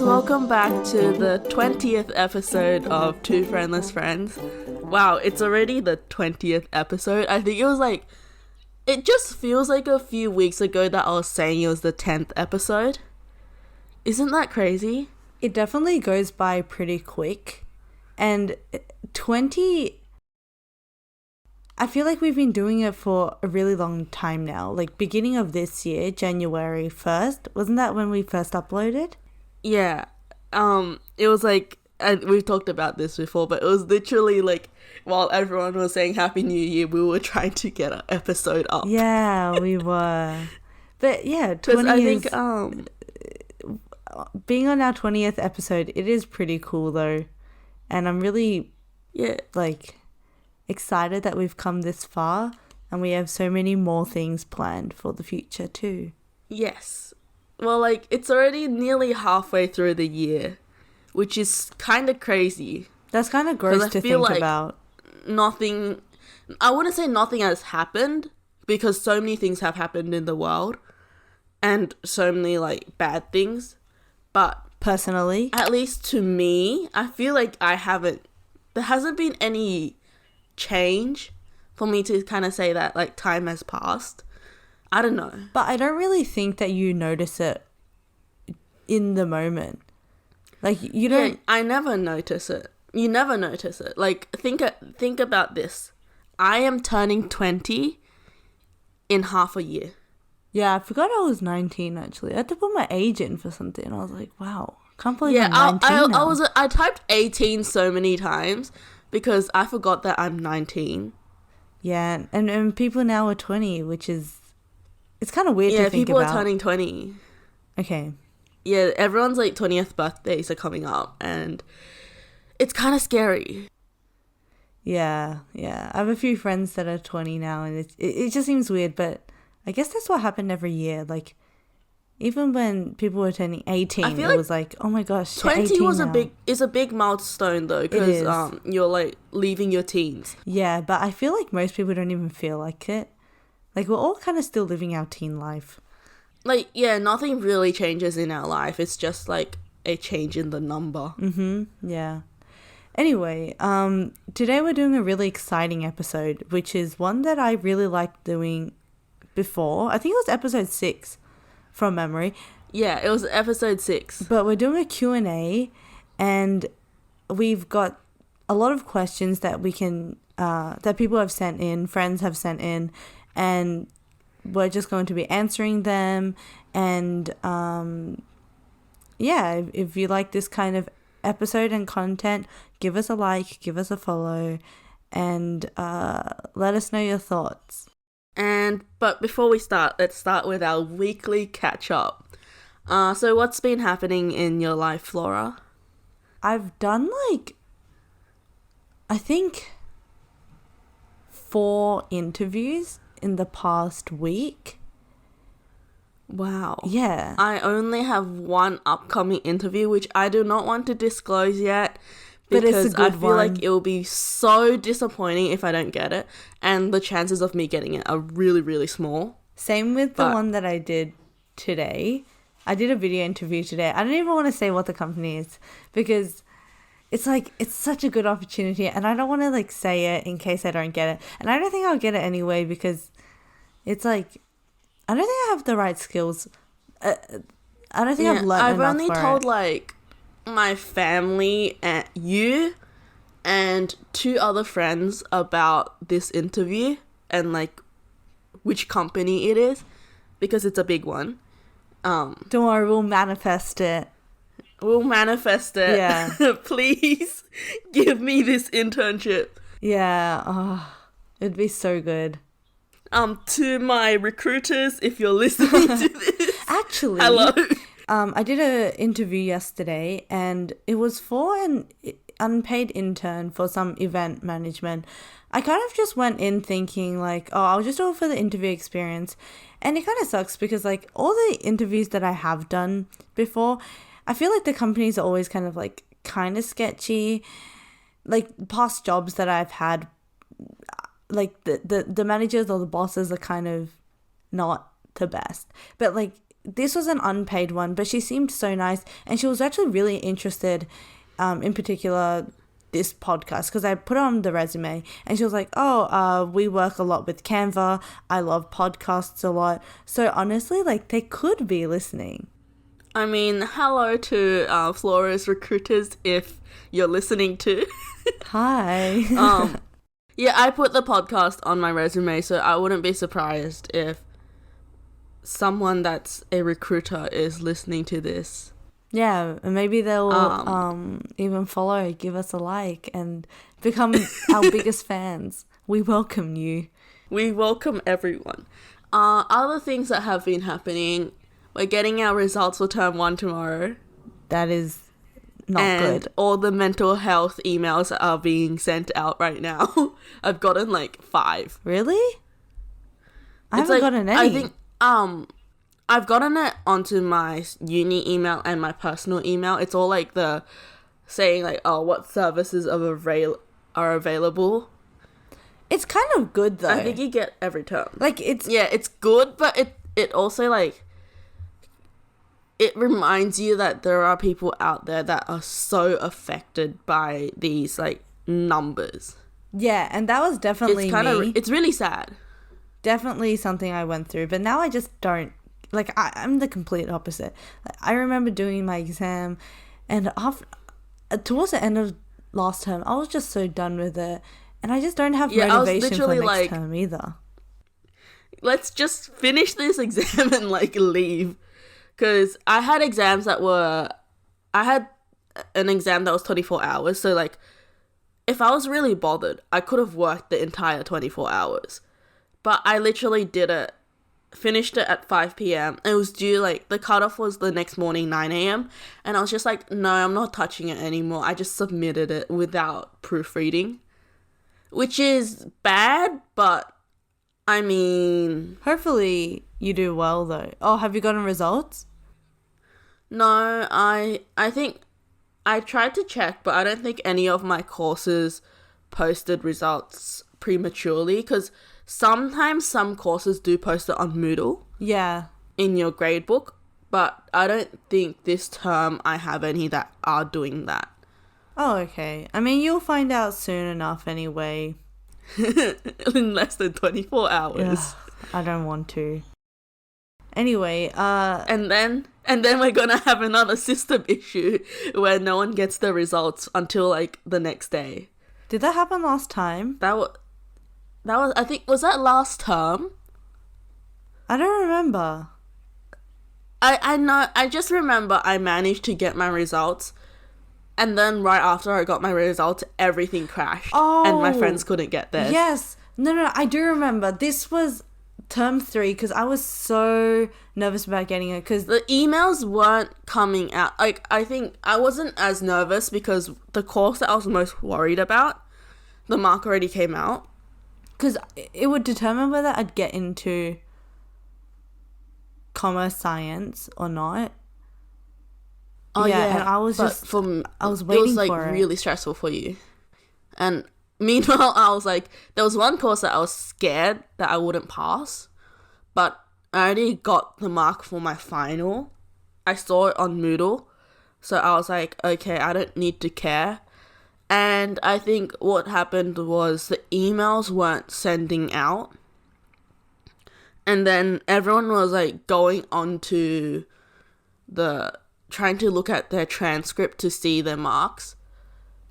welcome back to the 20th episode of Two Friendless Friends. Wow, it's already the 20th episode. I think it just feels like a few weeks ago that I was saying it was the 10th episode. Isn't that crazy? It definitely goes by pretty quick. And 20... I feel like we've been doing it for a really long time now. Like, beginning of this year, January 1st. Wasn't that when we first uploaded? Yeah. It was like, and we've talked about this before, but it was literally like, while everyone was saying Happy New Year, we were trying to get an episode up. Yeah, we were. But yeah, 20 I is... think, being on our 20th episode, it is pretty cool though. And I'm really, excited that we've come this far and we have so many more things planned for the future too. Yes. Well, it's already nearly halfway through the year, which is kind of crazy. That's kind of gross to think about. I wouldn't say nothing has happened, because so many things have happened in the world and so many bad things. But personally, at least to me, I feel like there hasn't been any change for me to kind of say that time has passed. I don't know. But I don't really think that you notice it in the moment. You don't... Yeah, I never notice it. You never notice it. Think about this. I am turning 20 in half a year. Yeah, I forgot I was 19 actually. I had to put my age in for something. I was like, wow, can't believe I'm 19 now. I typed 18 so many times because I forgot that I'm 19. Yeah, and people now are 20, which is... It's kind of weird to think about. Yeah, people are turning 20. Okay. Yeah, everyone's 20th birthdays are coming up and it's kind of scary. Yeah. I have a few friends that are 20 now and it just seems weird, but I guess that's what happened every year. Even when people were turning 18, it was oh my gosh, 20 is a big milestone though, because you're leaving your teens. Yeah, but I feel like most people don't even feel like it. We're all kind of still living our teen life. Nothing really changes in our life. It's just a change in the number. Yeah. Anyway, today we're doing a really exciting episode, which is one that I really liked doing before. I think it was episode 6 from memory. Yeah, it was episode 6. But we're doing a Q&A and we've got a lot of questions that we can, that people have sent in, friends have sent in, and we're just going to be answering them. And if you like this kind of episode and content, give us a like, give us a follow, and let us know your thoughts. But before we start, let's start with our weekly catch-up. So what's been happening in your life, Flora? I've done I think 4 interviews in the past week. Wow. Yeah. I only have one upcoming interview, which I do not want to disclose yet, because I feel like it will be so disappointing if I don't get it, and the chances of me getting it are really, really small. Same with the one that I did today. I did a video interview today. I don't even want to say what the company is, because it's it's such a good opportunity, and I don't want to say it in case I don't get it. And I don't think I'll get it anyway, because it's I don't think I have the right skills. I don't think I've learned enough for it. I've only told my family and you and 2 other friends about this interview and which company it is, because it's a big one. Don't worry, we'll manifest it. Yeah. Please give me this internship. Yeah. It'd be so good. To my recruiters, if you're listening to this, actually, hello. I did an interview yesterday, and it was for an unpaid intern for some event management. I kind of just went in thinking I'll just do it for the interview experience. And it kind of sucks because all the interviews that I have done before, I feel like the companies are always kind of sketchy. Past jobs that I've had, the managers or the bosses are kind of not the best. But this was an unpaid one, but she seemed so nice, and she was actually really interested, in particular this podcast, because I put on the resume and she was like, we work a lot with Canva. I love podcasts a lot. So honestly, like, they could be listening. I mean, hello to Flora's recruiters if you're listening to. Hi. Yeah, I put the podcast on my resume, so I wouldn't be surprised if someone that's a recruiter is listening to this. Yeah, and maybe they'll even follow, give us a like, and become our biggest fans. We welcome you. We welcome everyone. Other things that have been happening, we're getting our results for term 1 tomorrow. That is not and good. All the mental health emails are being sent out right now. I've gotten like 5. Really? I haven't gotten any. I think I've gotten it onto my uni email and my personal email. It's all like the saying like, what services are available. It's kind of good though. I think you get every term. Like it's good, but it also like it reminds you that there are people out there that are so affected by these like numbers. Yeah, and that was definitely it's really sad. Definitely something I went through, but now I just don't. Like, I'm the complete opposite. I remember doing my exam, and towards the end of last term, I was just so done with it, and I just don't have motivation for next term either. Let's just finish this exam and, like, leave. Because I had exams that were... I had an exam that was 24 hours, so, like, if I was really bothered, I could have worked the entire 24 hours. But I literally did it. Finished it at 5 p.m. It was due, like, the cutoff was the next morning, 9 a.m. And I was just like, no, I'm not touching it anymore. I just submitted it without proofreading. Which is bad, but, I mean... Hopefully you do well, though. Oh, have you gotten results? No, I think... I tried to check, but I don't think any of my courses posted results prematurely, because... Sometimes some courses do post it on Moodle. Yeah. In your gradebook. But I don't think this term I have any that are doing that. Oh, okay. I mean, you'll find out soon enough anyway. In less than 24 hours. Ugh, I don't want to. Anyway, And then we're gonna have another system issue where no one gets the results until, like, the next day. Did that happen last time? That was, I think, was that last term? I don't remember. I know, I just remember I managed to get my results, and then right after I got my results, everything crashed. Oh. And my friends couldn't get theirs. Yes. No, I do remember. This was term 3, because I was so nervous about getting it, because... The emails weren't coming out. Like, I think I wasn't as nervous because the course that I was most worried about, the mark already came out. Because it would determine whether I'd get into commerce science or not. Oh yeah, and I was I was waiting. It was like really stressful for you. And meanwhile, I was like, there was one course that I was scared that I wouldn't pass, but I already got the mark for my final. I saw it on Moodle, so I was like, okay, I don't need to care. And I think what happened was the emails weren't sending out. And then everyone was like going on to trying to look at their transcript to see their marks.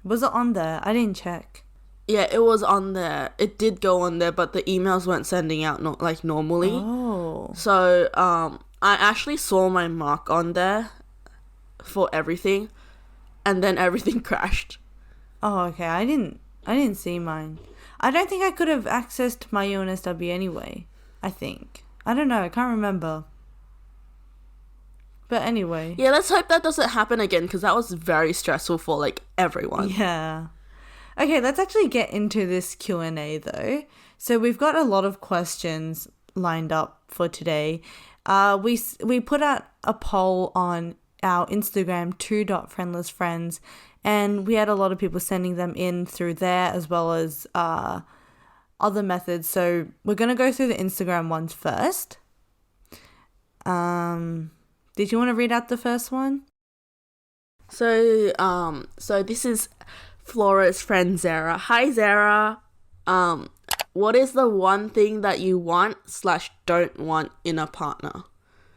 Was it on there? I didn't check. Yeah, it was on there. It did go on there, but the emails weren't sending out like normally. Oh. So I actually saw my mark on there for everything, and then everything crashed. Oh, okay. I didn't see mine. I don't think I could have accessed my UNSW anyway. I think. I don't know. I can't remember. But anyway. Yeah, let's hope that doesn't happen again, because that was very stressful for, like, everyone. Yeah. Okay, let's actually get into this Q&A, though. So we've got a lot of questions lined up for today. We put out a poll on our Instagram, 2.friendlessfriends, and we had a lot of people sending them in through there, as well as other methods. So we're going to go through the Instagram ones first. Did you want to read out the first one? So this is Flora's friend Zara. Hi Zara. What is the one thing that you want/don't want in a partner?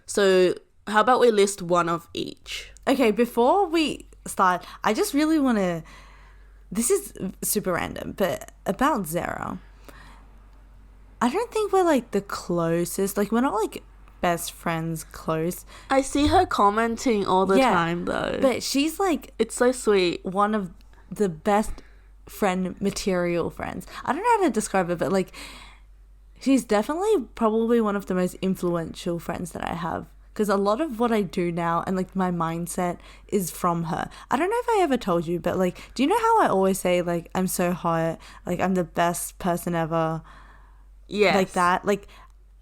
So how about we list one of each? Okay, before we start, I just really want to... This is super random, but about Zara, I don't think we're like the closest. Like, we're not like best friends close. I see her commenting all the time though. But she's like... It's so sweet. One of the best material friends. I don't know how to describe it, but like, she's definitely probably one of the most influential friends that I have. Because a lot of what I do now and like my mindset is from her. I don't know if I ever told you, but like, do you know how I always say like, I'm so hot, like I'm the best person ever? Yes. Like that. Like,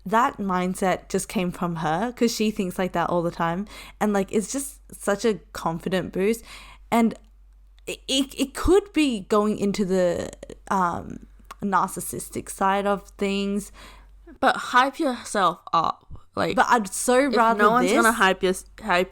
that mindset just came from her because she thinks like that all the time. And like, it's just such a confident boost. And it could be going into the narcissistic side of things. But hype yourself up. Like, but I'd so rather no one's gonna hype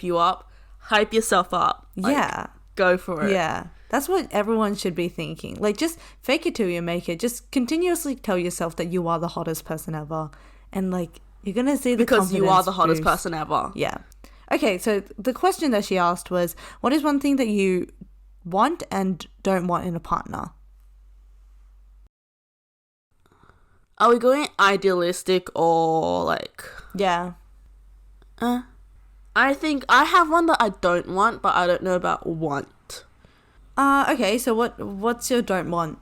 you up, hype yourself up. Like, yeah, go for it. Yeah, that's what everyone should be thinking. Like, just fake it till you make it. Just continuously tell yourself that you are the hottest person ever, and like, you're gonna see the because you are the hottest boost. person ever. Yeah. Okay, so the question that she asked was, what is one thing that you want and don't want in a partner? Are we going idealistic or like... Yeah. I think I have one that I don't want, but I don't know about want. Okay, so what's your don't want?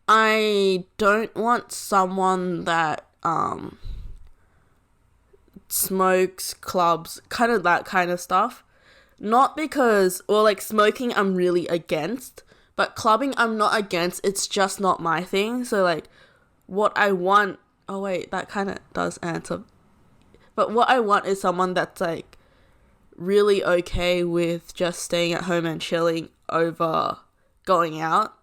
I don't want someone that smokes, clubs, kind of that kind of stuff. Not because, or like smoking I'm really against, but clubbing I'm not against, it's just not my thing. So like, what I want... Oh wait, that kind of does answer. But what I want is someone that's like really okay with just staying at home and chilling over going out.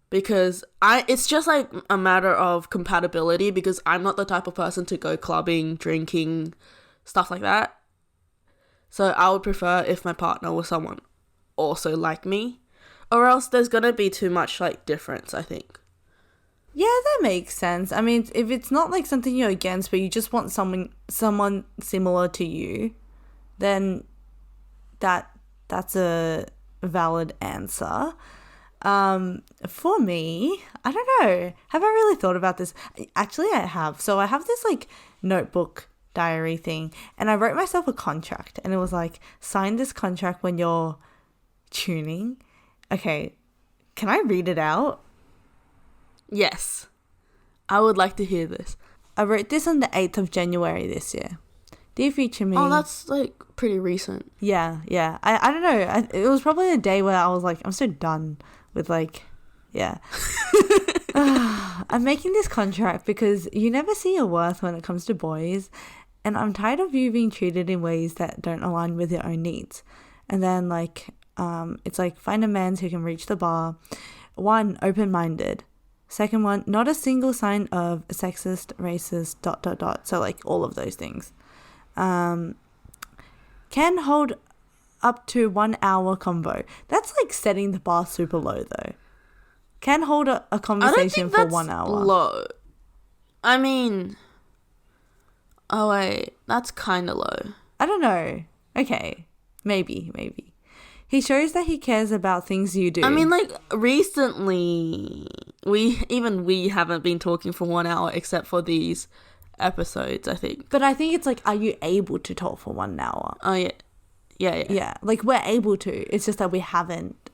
Because it's just like a matter of compatibility, because I'm not the type of person to go clubbing, drinking, stuff like that. So I would prefer if my partner was someone also like me, or else there's gonna be too much like difference, I think. Yeah, that makes sense. I mean, if it's not like something you're against, but you just want someone similar to you, then that's a valid answer. For me, I don't know. Have I really thought about this? Actually, I have. So I have this like notebook diary thing, and I wrote myself a contract, and it was like, sign this contract when you're tuning. Okay, can I read it out? Yes. I would like to hear this. I wrote this on the 8th of January this year. Dear future me. Oh, that's like pretty recent. Yeah. I don't know. It was probably a day where I was like, I'm so done with like, yeah. I'm making this contract because you never see your worth when it comes to boys. And I'm tired of you being treated in ways that don't align with your own needs. And then like, it's like, find a man who can reach the bar. 1, open-minded. Second one, not a single sign of sexist, racist, ... So like all of those things. Can hold up to 1 hour convo. That's like setting the bar super low though. Can hold a conversation for 1 hour. Low. I mean, oh wait, that's kind of low. I don't know. Okay, maybe. He shows that he cares about things you do. I mean, like, recently, we haven't been talking for 1 hour except for these episodes, I think. But I think it's like, are you able to talk for 1 hour? Oh, yeah. Yeah. Like, we're able to. It's just that we haven't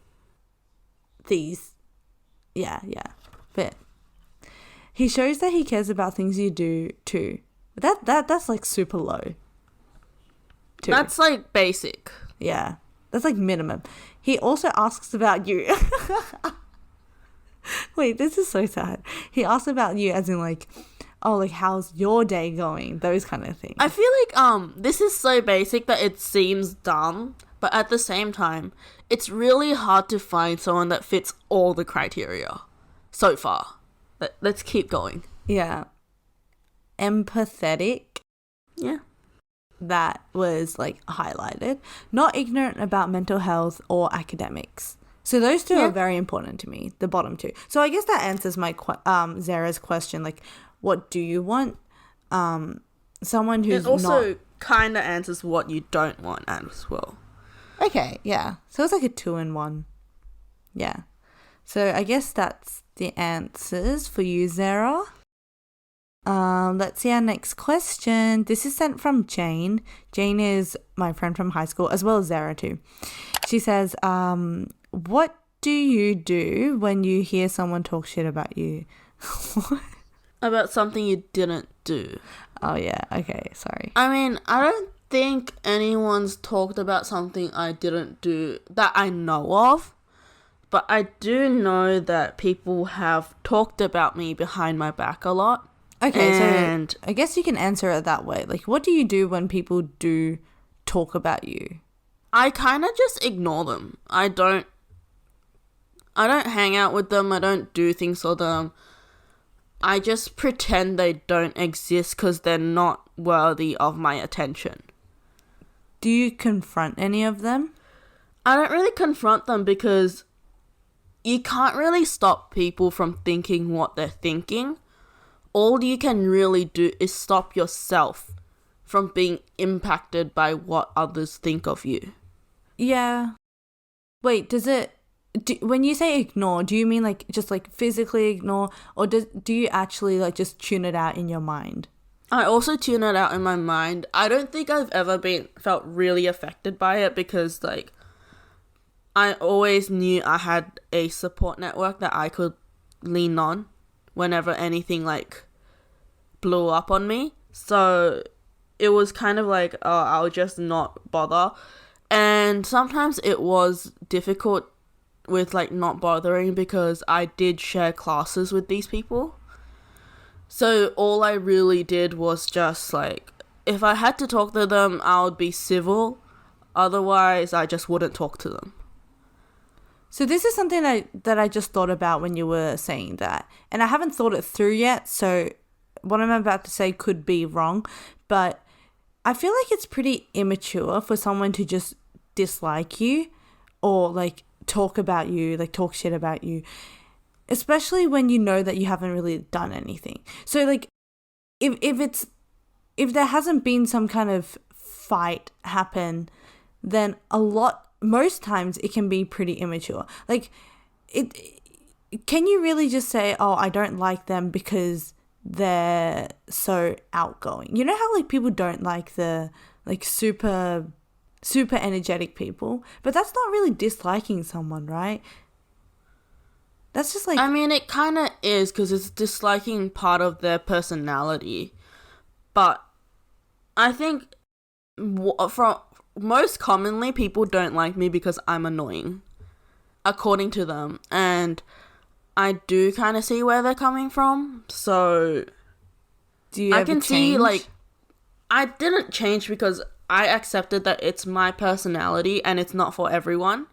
these. Yeah. But he shows that he cares about things you do too. That's like super low. Too. That's like basic. Yeah. That's like minimum. He also asks about you. Wait, this is so sad. He asks about you as in like, oh, like how's your day going? Those kind of things. I feel like this is so basic that it seems dumb, but at the same time, it's really hard to find someone that fits all the criteria so far. Let's keep going. Yeah. Empathetic. Yeah. that was like highlighted. Not ignorant about mental health or academics. So those two are very important to me, the bottom two. So I guess that answers my Zara's question, like, what do you want? Someone who's it also not... kind of answers what you don't want as well. Okay, yeah. So it's like a 2-in-1. Yeah. So I guess that's the answers for you, Zara. Let's see our next question. This is sent from Jane. Jane is my friend from high school, as well as Zara too. She says, what do you do when you hear someone talk shit about you? About something you didn't do. Oh, yeah. Okay, sorry. I mean, I don't think anyone's talked about something I didn't do that I know of. But I do know that people have talked about me behind my back a lot. Okay, so I guess you can answer it that way. Like, what do you do when people do talk about you? I kind of just ignore them. I don't hang out with them. I don't do things for them. I just pretend they don't exist because they're not worthy of my attention. Do you confront any of them? I don't really confront them because you can't really stop people from thinking what they're thinking. All you can really do is stop yourself from being impacted by what others think of you. Yeah. Wait, when you say ignore, do you mean like just like physically ignore, or do you actually like just tune it out in your mind? I also tune it out in my mind. I don't think I've ever felt really affected by it because like I always knew I had a support network that I could lean on whenever anything like blew up on me. So it was kind of like, oh, I'll just not bother. And sometimes it was difficult with like not bothering because I did share classes with these people. So all I really did was just like, if I had to talk to them, I would be civil. Otherwise, I just wouldn't talk to them. So this is something that I just thought about when you were saying that. And I haven't thought it through yet, so what I'm about to say could be wrong. But I feel like it's pretty immature for someone to just dislike you or like talk about you, like talk shit about you, especially when you know that you haven't really done anything. So like if there hasn't been some kind of fight happen, then most times it can be pretty immature. Like can you really just say, oh, I don't like them because they're so outgoing? You know how like people don't like the like super energetic people, but that's not really disliking someone, right? That's just like, I mean, it kind of is because it's disliking part of their personality. But I think from most commonly people don't like me because I'm annoying, according to them, and I do kind of see where they're coming from. So do you ever see change? like I didn't change because I accepted that it's my personality and it's not for everyone,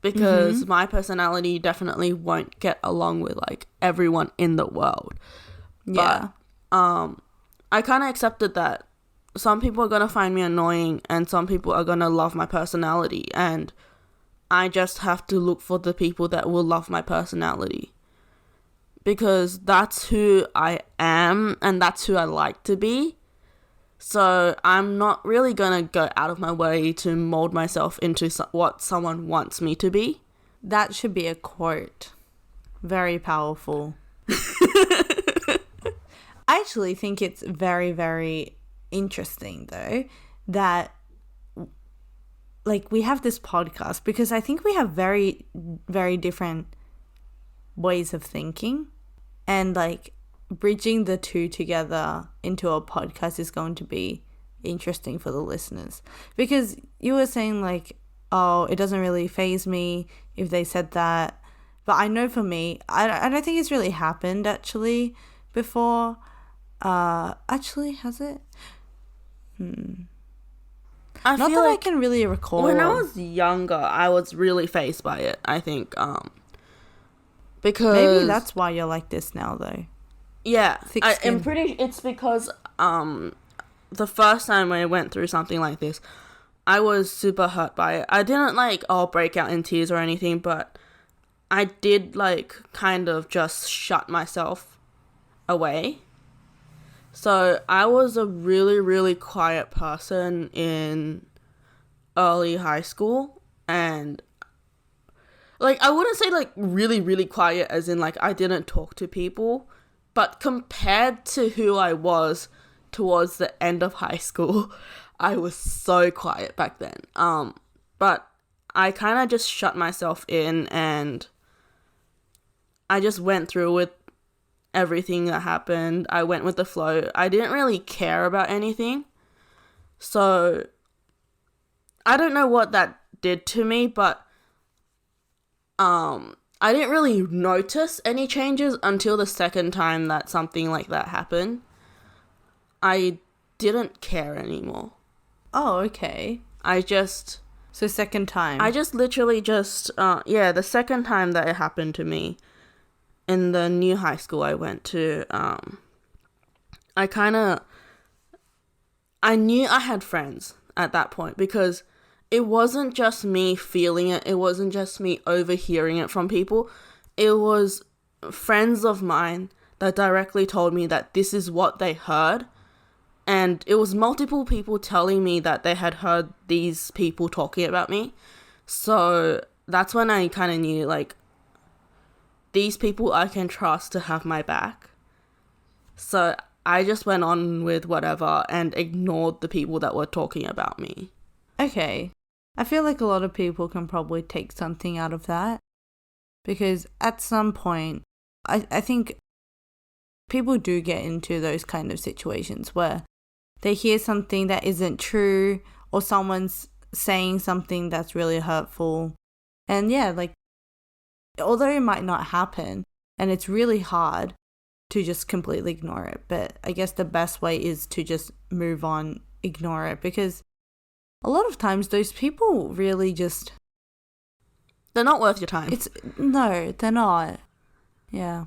because my personality definitely won't get along with like everyone in the world. Yeah. But I kind of accepted that some people are going to find me annoying and some people are going to love my personality, and I just have to look for the people that will love my personality, because that's who I am and that's who I like to be. So I'm not really going to go out of my way to mold myself into what someone wants me to be. That should be a quote. Very powerful. I actually think it's very, very interesting, though, that like we have this podcast because I think we have very, very different ways of thinking, and like bridging the two together into a podcast is going to be interesting for the listeners, because you were saying like, oh, it doesn't really faze me if they said that, but I know for me, I don't think it's really happened actually before. Actually, has it? I Not feel that like I can really recall. when I was younger, I was really fazed by it, I think, because maybe that's why you're like this now, though. yeah, Thick I'm skin. pretty. It's because the first time when I went through something like this, I was super hurt by it. I didn't like break out in tears or anything, but I did like kind of just shut myself away. So I was a really, really quiet person in early high school, and like I wouldn't say like really, really quiet as in like I didn't talk to people, but compared to who I was towards the end of high school, I was so quiet back then. But I kind of just shut myself in, and I just went through with everything that happened. I went with the flow. I didn't really care about anything. So I don't know what that did to me, but I didn't really notice any changes until the second time that something like that happened. I didn't care anymore. Oh, okay. So second time. I just literally the second time that it happened to me in the new high school I went to, I knew I had friends at that point, because it wasn't just me feeling it. It wasn't just me overhearing it from people. It was friends of mine that directly told me that this is what they heard. And it was multiple people telling me that they had heard these people talking about me. So that's when I kind of knew, like, these people I can trust to have my back. So I just went on with whatever and ignored the people that were talking about me. Okay. I feel like a lot of people can probably take something out of that, because at some point, I think people do get into those kind of situations where they hear something that isn't true, or someone's saying something that's really hurtful. And yeah, like, although it might not happen, and it's really hard to just completely ignore it, but I guess the best way is to just move on, ignore it, because a lot of times those people really just... They're not worth your time. No, they're not. Yeah.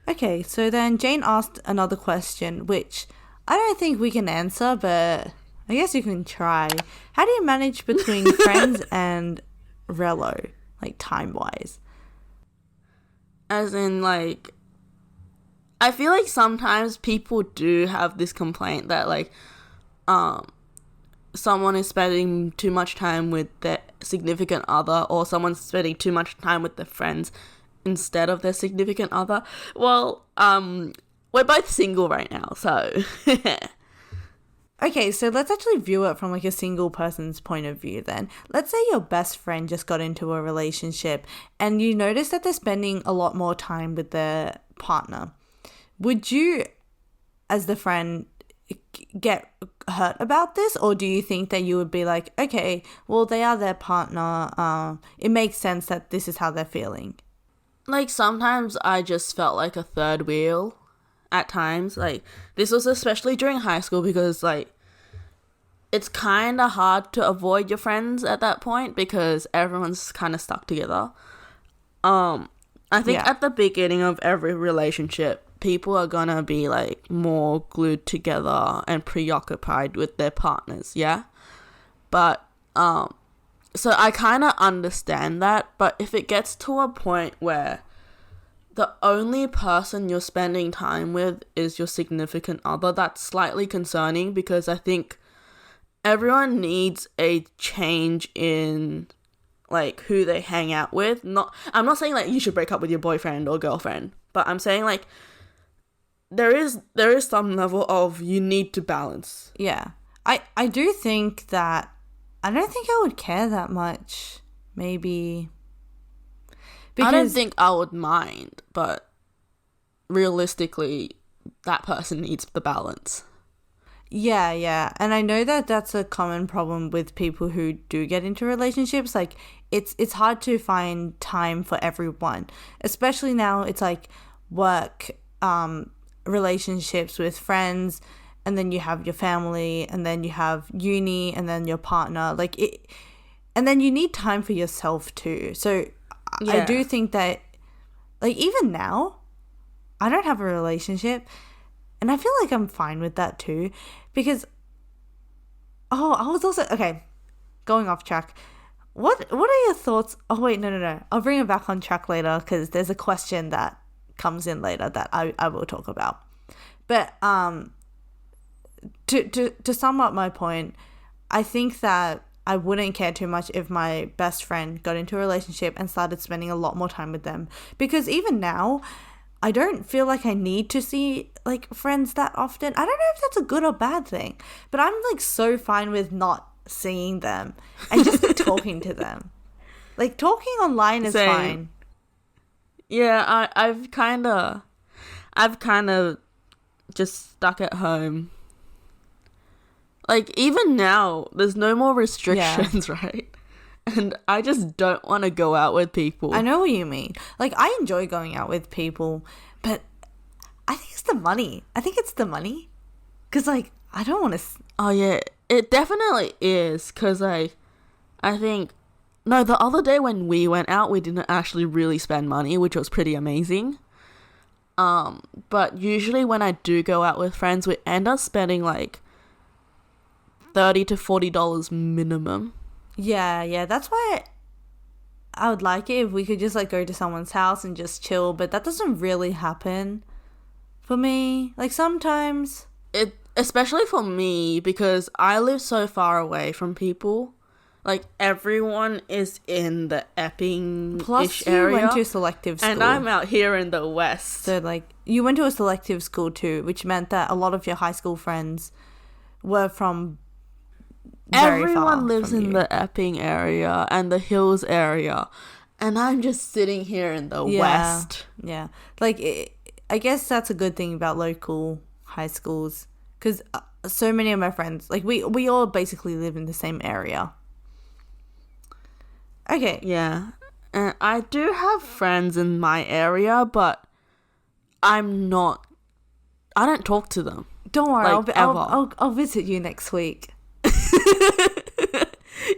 Okay, so then Jane asked another question, which I don't think we can answer, but I guess you can try. How do you manage between friends and relo, like time-wise? As in, like, I feel like sometimes people do have this complaint that, like, someone is spending too much time with their significant other, or someone's spending too much time with their friends instead of their significant other. Well, we're both single right now, so... Okay, so let's actually view it from like a single person's point of view then. Let's say your best friend just got into a relationship and you notice that they're spending a lot more time with their partner. Would you, as the friend, get hurt about this, or do you think that you would be like, okay, well, they are their partner, it makes sense that this is how they're feeling? Like, sometimes I just felt like a third wheel at times. Like, this was especially during high school, because like it's kind of hard to avoid your friends at that point because everyone's kind of stuck together. I think at the beginning of every relationship, people are gonna be like more glued together and preoccupied with their partners, yeah? But so I kind of understand that, but if it gets to a point where the only person you're spending time with is your significant other, that's slightly concerning, because I think everyone needs a change in like who they hang out with. I'm not saying like you should break up with your boyfriend or girlfriend, but I'm saying like there is some level of you need to balance. Yeah. I do think that I don't think I would care that much, maybe. Because I don't think I would mind, but realistically, that person needs the balance. Yeah. And I know that that's a common problem with people who do get into relationships. Like, it's hard to find time for everyone. Especially now, it's like work, relationships with friends, and then you have your family, and then you have uni, and then your partner. Like, it, and then you need time for yourself too. So I do think that, like, even now, I don't have a relationship, And I feel like I'm fine with that too. Because, I was also, okay, going off track. What are your thoughts? Oh, wait, no. I'll bring it back on track later because there's a question that comes in later that I will talk about. But to sum up my point, I think that I wouldn't care too much if my best friend got into a relationship and started spending a lot more time with them. Because even now, I don't feel like I need to see like friends that often. I don't know if that's a good or bad thing, but I'm like so fine with not seeing them and just talking to them. Like talking online is Same. fine. Yeah, I've kind of just stuck at home. Like, even now, there's no more restrictions, right? And I just don't want to go out with people. I know what you mean. Like, I enjoy going out with people, but I think it's the money. Because, like, I don't want to... Oh, yeah. It definitely is. Because, like, I think... No, the other day when we went out, we didn't actually really spend money, which was pretty amazing. But usually when I do go out with friends, we end up spending, like, $30 to $40 minimum. Yeah, that's why I would like it if we could just like go to someone's house and just chill, but that doesn't really happen for me. Like sometimes Especially for me, because I live so far away from people. Like, everyone is in the Epping-ish plus you area. went to a selective school. And I'm out here in the West. So like you went to a selective school too, which meant that a lot of your high school friends were from everyone lives in the Epping area and the Hills area, and I'm just sitting here in the West. Yeah, like I guess that's a good thing about local high schools, because so many of my friends, like we all basically live in the same area. Okay. Yeah, and I do have friends in my area, but I don't talk to them. Don't worry, like, I'll visit you next week.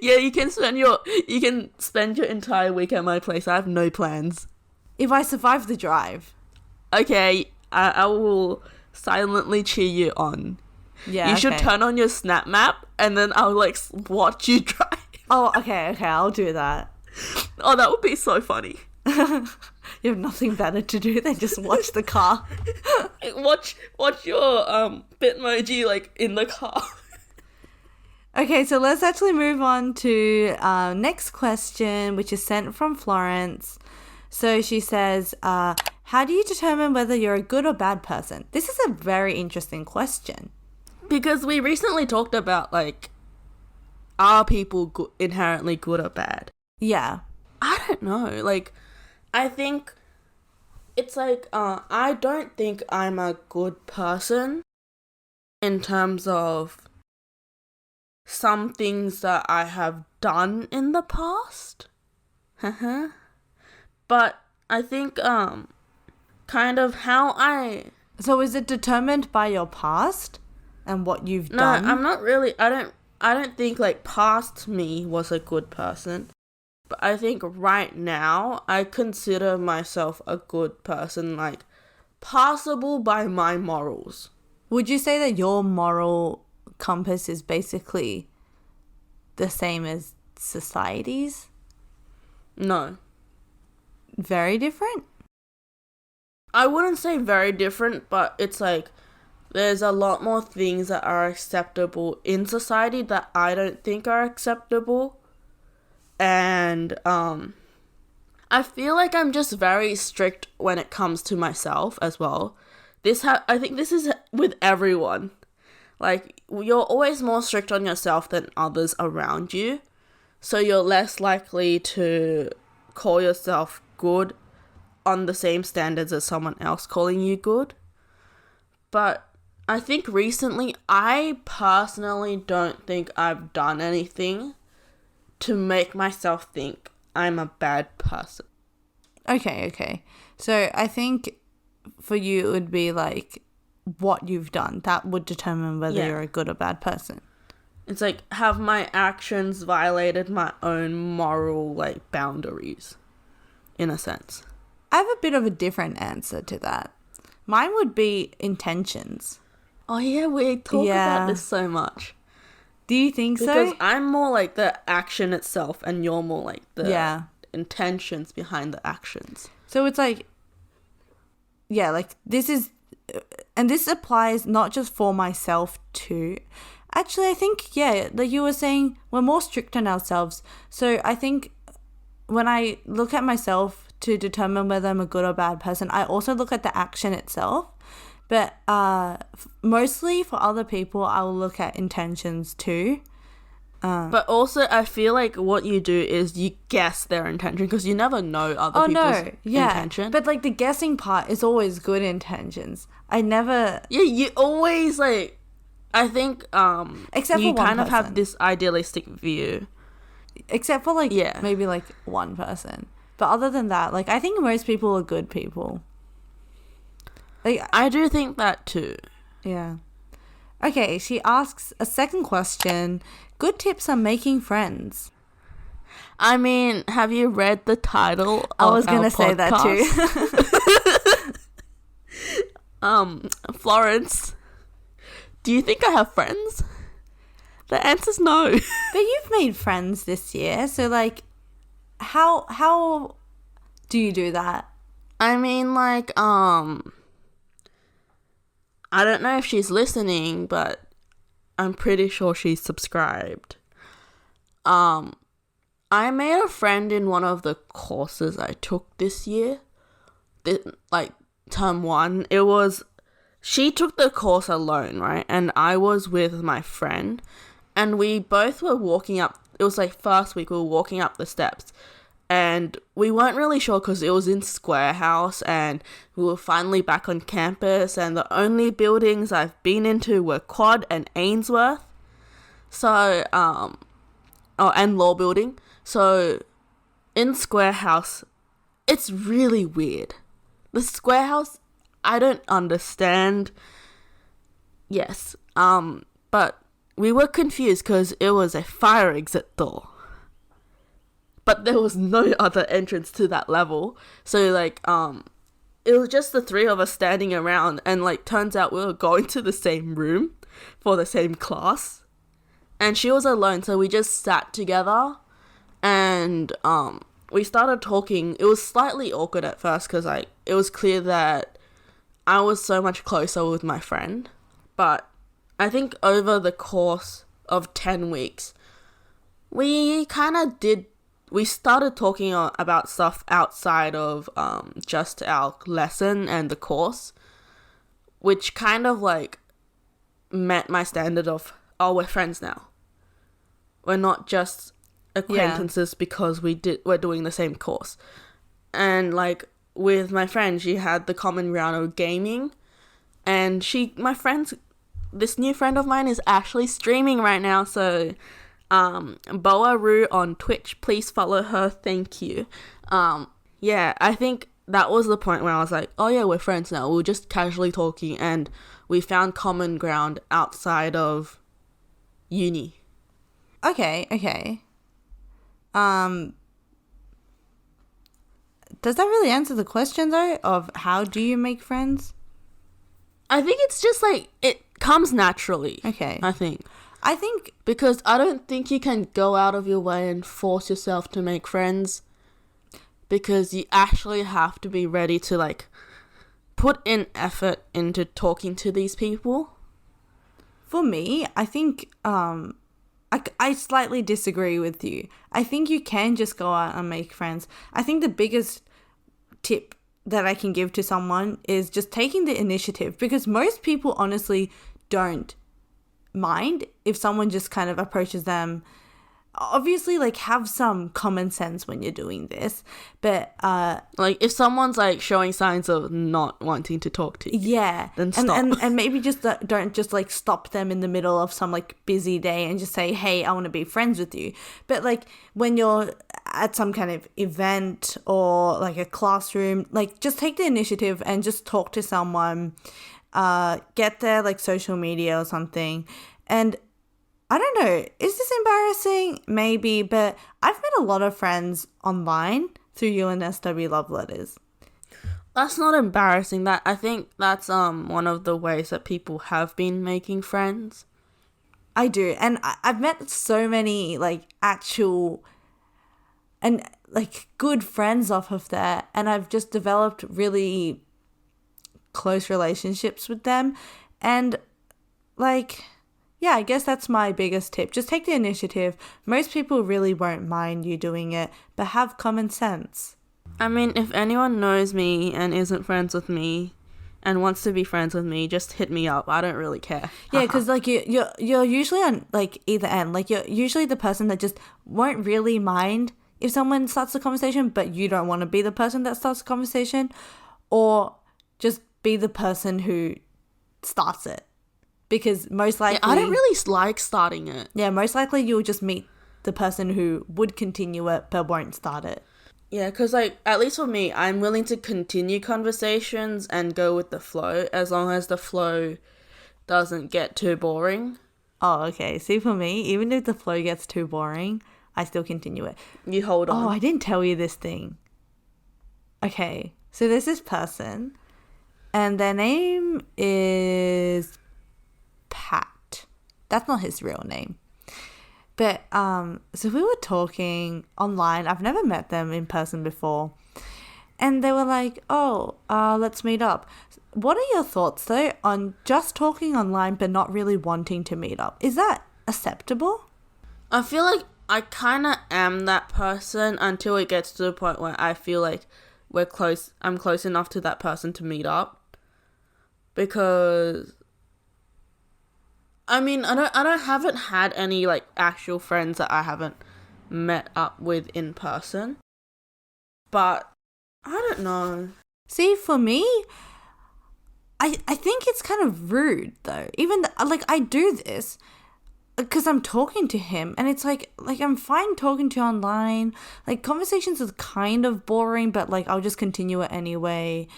Yeah, you can spend your entire week at my place. I have no plans. If I survive the drive. Okay, I will silently cheer you on. Yeah, you should turn on your Snap Map, and then I'll like watch you drive. Oh, okay, I'll do that. Oh, that would be so funny. You have nothing better to do than just watch the car. Watch your Bitmoji like in the car. Okay, so let's actually move on to next question, which is sent from Florence. So she says, how do you determine whether you're a good or bad person? This is a very interesting question. Because we recently talked about, like, are people inherently good or bad? Yeah. I don't know. Like, I think it's like, I don't think I'm a good person in terms of some things that I have done in the past. But I think, kind of how I... So is it determined by your past and what you've done? No, I'm not really... I don't think, like, past me was a good person. But I think right now, I consider myself a good person, like, passable by my morals. Would you say that your moral compass is basically the same as society's? No. Very different? I wouldn't say very different, but it's like there's a lot more things that are acceptable in society that I don't think are acceptable. And I feel like I'm just very strict when it comes to myself as well. I think this is with everyone. Like, you're always more strict on yourself than others around you. So you're less likely to call yourself good on the same standards as someone else calling you good. But I think recently, I personally don't think I've done anything to make myself think I'm a bad person. Okay. So I think for you, it would be like what you've done. That would determine whether you're a good or bad person. It's like, have my actions violated my own moral, like, boundaries, in a sense? I have a bit of a different answer to that, Mine would be intentions. Oh yeah, we talk about this so much. Do you think because so? I'm more like the action itself and you're more like the intentions behind the actions. So it's like, yeah, like this is, and this applies not just for myself too. Actually, I think, yeah, like you were saying, we're more strict on ourselves. So I think when I look at myself to determine whether I'm a good or bad person, I also look at the action itself. But mostly for other people, I will look at intentions too. But also, I feel like what you do is you guess their intention because you never know other people's intention. But like the guessing part is always good intentions. I never... Yeah, you always like... I think except you for one kind of person. have this idealistic view. Except for like maybe like one person. But other than that, like I think most people are good people. Like, I do think that too. Yeah. Okay, she asks a second question. Good tips on making friends. I mean, have you read the title of I was going to say that too. Florence, do you think I have friends? The answer's no. But you've made friends this year, so like, how do you do that? I mean, like, I don't know if she's listening, but I'm pretty sure she's subscribed. I made a friend in one of the courses I took this year. Like, term 1. She took the course alone, right? And I was with my friend. And we both were walking up. It was like first week, we were walking up the steps. And we weren't really sure because it was in Square House and we were finally back on campus and the only buildings I've been into were Quad and Ainsworth. So, and Law Building. So, in Square House, it's really weird. The Square House, I don't understand. Yes, but we were confused because it was a fire exit door. But there was no other entrance to that level. So, like, it was just the three of us standing around. And, like, turns out we were going to the same room for the same class. And she was alone, so we just sat together. And we started talking. It was slightly awkward at first because, like, it was clear that I was so much closer with my friend. But I think over the course of 10 weeks, we kind of we started talking about stuff outside of just our lesson and the course, which kind of like met my standard of, oh, we're friends now. We're not just acquaintances because we're doing the same course. And like with my friend, she had the common ground of gaming, and this new friend of mine is actually streaming right now, so Boa Roo on Twitch, please follow her, thank you. Yeah, I think that was the point where I was like, oh yeah, we're friends now. We were just casually talking and we found common ground outside of uni. Okay. Does that really answer the question though of how do you make friends? I think it's just like it comes naturally. Okay. I think because I don't think you can go out of your way and force yourself to make friends, because you actually have to be ready to like put in effort into talking to these people. For me, I think I slightly disagree with you. I think you can just go out and make friends. I think the biggest tip that I can give to someone is just taking the initiative, because most people honestly don't mind if someone just kind of approaches them. Obviously, like, have some common sense when you're doing this, but like if someone's like showing signs of not wanting to talk to you, then stop. And maybe just don't just like stop them in the middle of some like busy day and just say, hey, I want to be friends with you. But like when you're at some kind of event or like a classroom, like just take the initiative and just talk to someone, get their like social media or something. And I don't know, is this embarrassing? Maybe, but I've met a lot of friends online through UNSW love letters. That's not embarrassing. That I think that's one of the ways that people have been making friends. I do. And I've met so many, like, actual and, like, good friends off of there. And I've just developed really close relationships with them. And, like, yeah, I guess that's my biggest tip. Just take the initiative. Most people really won't mind you doing it, but have common sense. I mean, if anyone knows me and isn't friends with me and wants to be friends with me, just hit me up. I don't really care. Yeah, because like you're usually on like either end. Like you're usually the person that just won't really mind if someone starts the conversation, but you don't want to be the person that starts the conversation, or just be the person who starts it. Because most likely, I don't really like starting it. Yeah, most likely you'll just meet the person who would continue it but won't start it. Yeah, because, like, at least for me, I'm willing to continue conversations and go with the flow as long as the flow doesn't get too boring. Oh, okay. See, for me, even if the flow gets too boring, I still continue it. You hold on. Oh, I didn't tell you this thing. Okay, so there's this person, and their name is Pat. That's not his real name. But, so we were talking online. I've never met them in person before. And they were like, let's meet up. What are your thoughts, though, on just talking online but not really wanting to meet up? Is that acceptable? I feel like I kind of am that person until it gets to the point where I feel like I'm close enough to that person to meet up. Because I mean, haven't had any, like, actual friends that I haven't met up with in person. But, I don't know. See, for me, I think it's kind of rude, though. Even, like, I do this because I'm talking to him, and it's like, I'm fine talking to you online. Like, conversations are kind of boring, but, like, I'll just continue it anyway.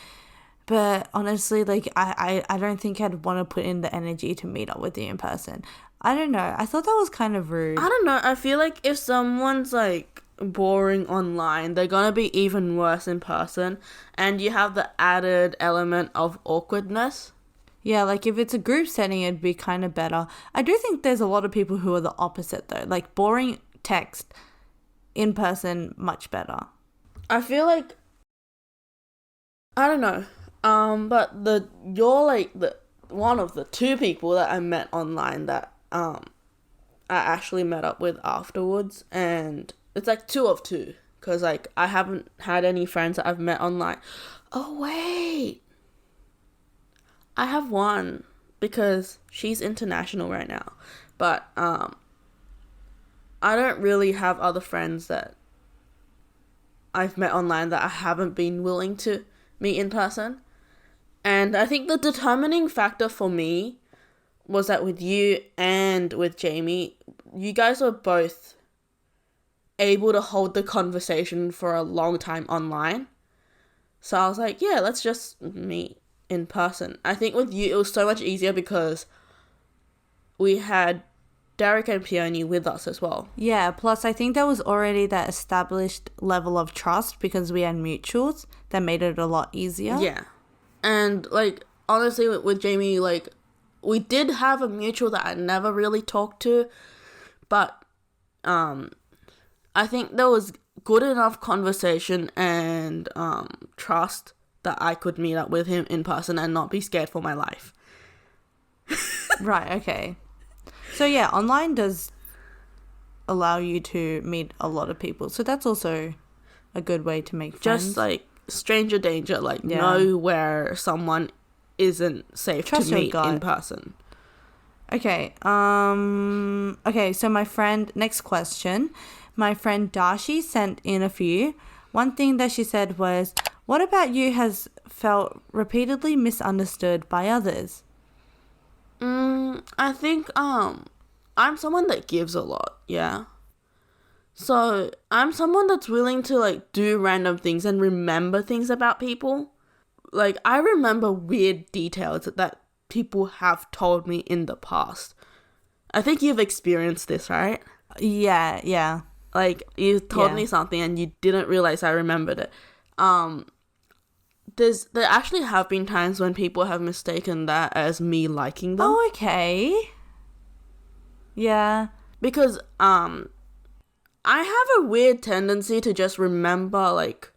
But honestly, like, I don't think I'd want to put in the energy to meet up with you in person. I don't know. I thought that was kind of rude. I don't know. I feel like if someone's, like, boring online, they're gonna be even worse in person. And you have the added element of awkwardness. Yeah, like, if it's a group setting, it'd be kind of better. I do think there's a lot of people who are the opposite, though. Like, boring text in person, much better. I feel like, I don't know. But you're like the one of the two people that I met online that I actually met up with afterwards, and it's like 2 of 2 because, like, I haven't had any friends that I've met online. Oh wait, I have one because she's international right now, but I don't really have other friends that I've met online that I haven't been willing to meet in person. And I think the determining factor for me was that with you and with Jamie, you guys were both able to hold the conversation for a long time online. So I was like, yeah, let's just meet in person. I think with you, it was so much easier because we had Derek and Peony with us as well. Yeah, plus I think there was already that established level of trust because we had mutuals that made it a lot easier. Yeah. And, like, honestly, with Jamie, like, we did have a mutual that I never really talked to, but I think there was good enough conversation and trust that I could meet up with him in person and not be scared for my life. Right, okay. So, yeah, online does allow you to meet a lot of people, so that's also a good way to make friends. Just, like, stranger danger, like, know where someone isn't safe to meet in person. Okay, so next question. My friend Darshi sent in a few. One thing that she said was, what about you has felt repeatedly misunderstood by others? I think, I'm someone that gives a lot, yeah. So, I'm someone that's willing to, like, do random things and remember things about people. Like, I remember weird details that people have told me in the past. I think you've experienced this, right? Yeah. Like, you told me something and you didn't realize I remembered it. there actually have been times when people have mistaken that as me liking them. Oh, okay. Yeah. Because I have a weird tendency to just remember like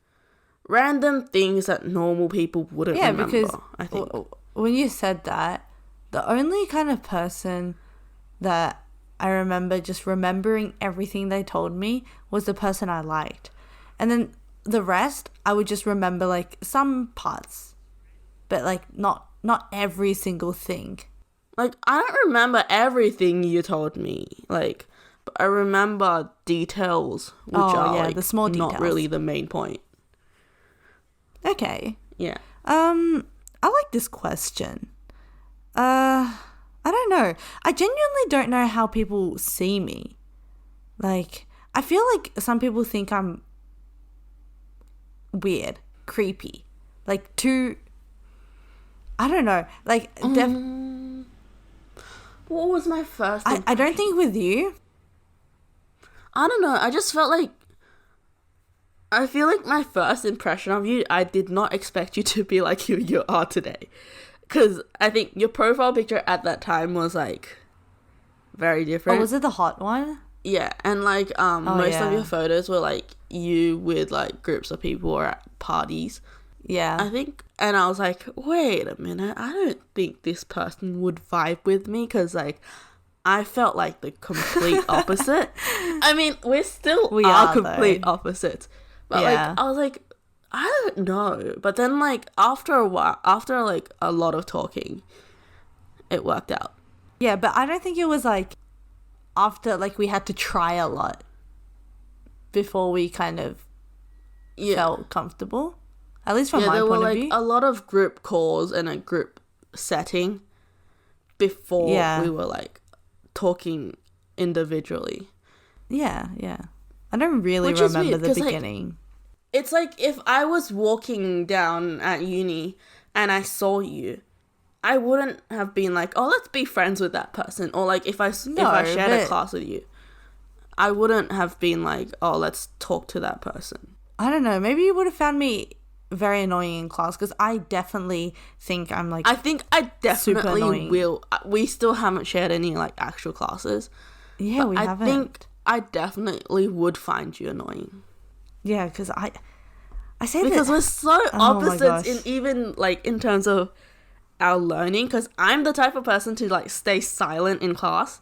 random things that normal people wouldn't remember. Because I think when you said that, the only kind of person that I remember just remembering everything they told me was the person I liked. And then the rest, I would just remember like some parts, but like not every single thing. like I don't remember everything you told me, like, but I remember details which are like the small details. not really the main point. Okay. Yeah. I like this question. I don't know. I genuinely don't know how people see me. Like, I feel like some people think I'm weird, creepy, like too. I don't know. Like, what was my first? I don't think with you. I don't know. I just felt like. I feel like my first impression of you, I did not expect you to be like you are today. Because I think your profile picture at that time was like very different. Oh, was it the hot one? Yeah, and like most of yeah. your photos were like you with like groups of people or at parties. Yeah. I think, and I was like, wait a minute, I don't think this person would vibe with me because like I felt like the complete opposite. I mean, we are complete opposites. But like, I was like, I don't know. But then like after a while, after like a lot of talking, it worked out. Yeah, but I don't think it was like after like we had to try a lot before we kind of felt comfortable. At least from my there were point of like view. a lot of group calls and a group setting before we were like talking individually. Yeah. I don't really remember the beginning. Like, it's like if I was walking down at uni and I saw you, I wouldn't have been like, oh, let's be friends with that person. Or like if I shared a class with you, I wouldn't have been like, oh, let's talk to that person. I don't know. Maybe you would have found me very annoying in class because I definitely think I'm like. I think I definitely will. We still haven't shared any like actual classes. Yeah, we haven't. I think I definitely would find you annoying. Yeah, because I say because we're so opposites in even like in terms of our learning. Because I'm the type of person to like stay silent in class,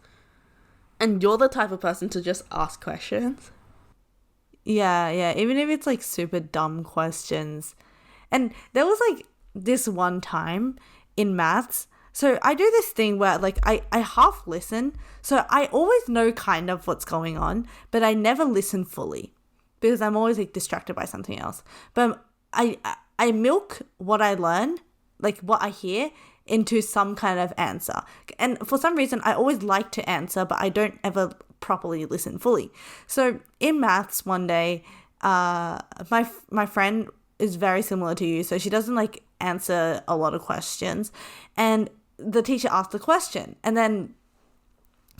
and you're the type of person to just ask questions. Yeah. Even if it's like super dumb questions. And there was like this one time in maths. So I do this thing where like I half listen. So I always know kind of what's going on, but I never listen fully because I'm always like distracted by something else. But I milk what I learn, like what I hear, into some kind of answer. And for some reason, I always like to answer, but I don't ever properly listen fully. So in maths one day, my friend is very similar to you, so she doesn't like answer a lot of questions, and the teacher asked the question, and then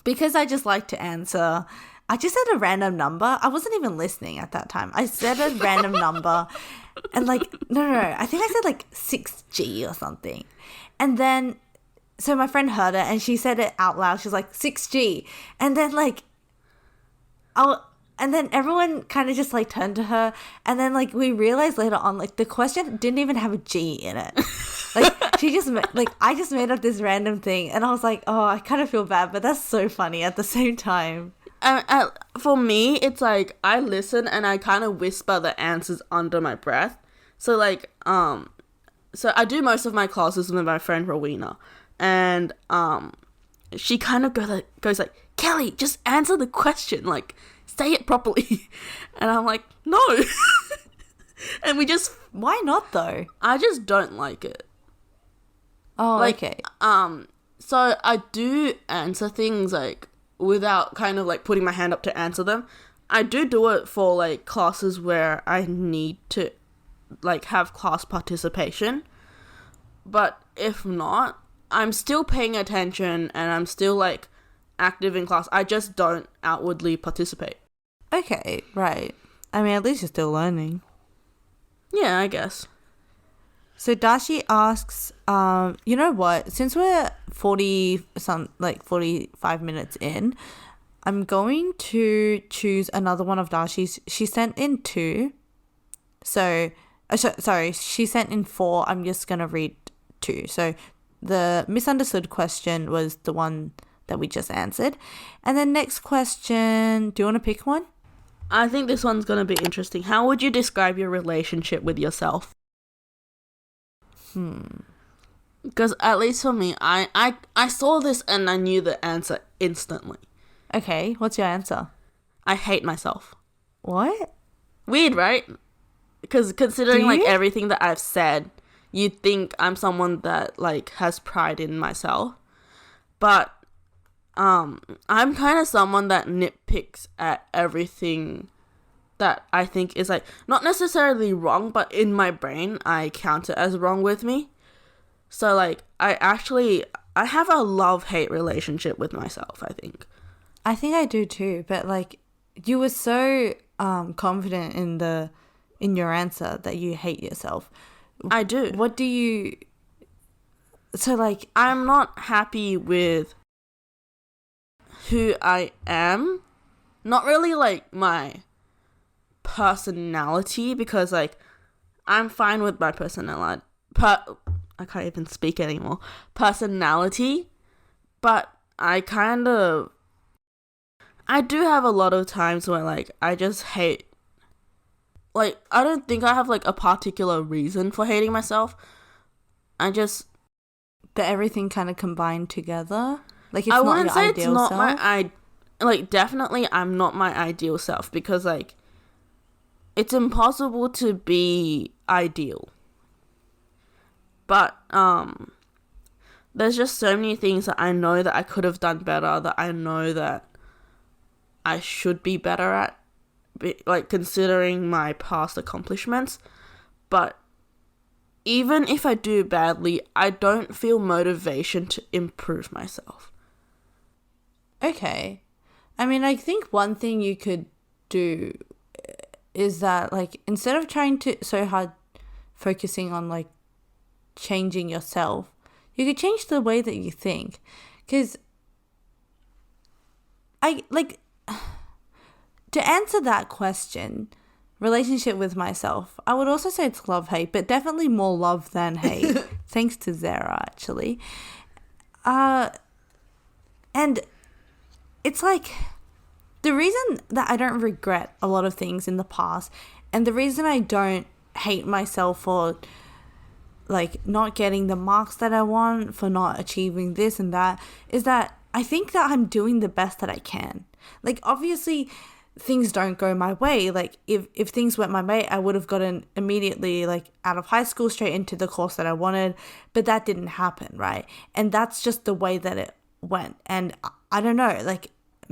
because I just like to answer, I just said a random number. I wasn't even listening at that time. I said a random number, and like no, I think I said like 6G or something, and then so my friend heard it and she said it out loud. She's like 6G, and then like and then everyone kind of just like turned to her, and then like we realized later on like the question didn't even have a G in it. Like she just like I just made up this random thing, and I was like, oh, I kind of feel bad, but that's so funny at the same time. For me, it's like I listen and I kind of whisper the answers under my breath. So like so I do most of my classes with my friend Rowena, and she kind of goes like, Kelly, just answer the question, like say it properly. And I'm like, no. And we just, why not though? I just don't like it. Oh, like, okay. So I do answer things like without kind of like putting my hand up to answer them. I do it for like classes where I need to like have class participation. But if not, I'm still paying attention and I'm still like active in class. I just don't outwardly participate. Okay, right. I mean, at least you're still learning. Yeah, I guess. So Dashi asks, you know what? Since we're 45 minutes in, I'm going to choose another one of Dashi's. She sent in two. So, sorry, she sent in four. I'm just going to read two. So the misunderstood question was the one that we just answered. And then next question, do you want to pick one? I think this one's going to be interesting. How would you describe your relationship with yourself? Because at least for me, I saw this and I knew the answer instantly. Okay, what's your answer? I hate myself. What? Weird, right? Because considering like you? everything that I've said, you'd think I'm someone that like has pride in myself. But I'm kind of someone that nitpicks at everything that I think is like not necessarily wrong, but in my brain I count it as wrong with me. So like I have a love-hate relationship with myself, I think. I think I do too, but like you were so confident in your answer that you hate yourself. I do. What do you So like I'm not happy with who I am. Not really like my personality, because like I'm fine with my personality. I can't even speak anymore. Personality, but I do have a lot of times where like I just hate. Like I don't think I have like a particular reason for hating myself. But everything kind of combined together. Like it's I not wouldn't your say ideal it's not self. like definitely I'm not my ideal self, because like it's impossible to be ideal. But there's just so many things that I know that I could have done better, that I know that I should be better at, like considering my past accomplishments. But even if I do badly, I don't feel motivation to improve myself. Okay. I mean, I think one thing you could do is that like instead of trying to so hard focusing on like changing yourself, you could change the way that you think. Because I like to answer that question, relationship with myself, I would also say it's love-hate, but definitely more love than hate. Thanks to Zara, actually. And it's like the reason that I don't regret a lot of things in the past, and the reason I don't hate myself for like not getting the marks that I want, for not achieving this and that, is that I think that I'm doing the best that I can. Like obviously things don't go my way. Like if things went my way, I would have gotten immediately like out of high school straight into the course that I wanted, but that didn't happen, right? And that's just the way that it went. And I don't know, like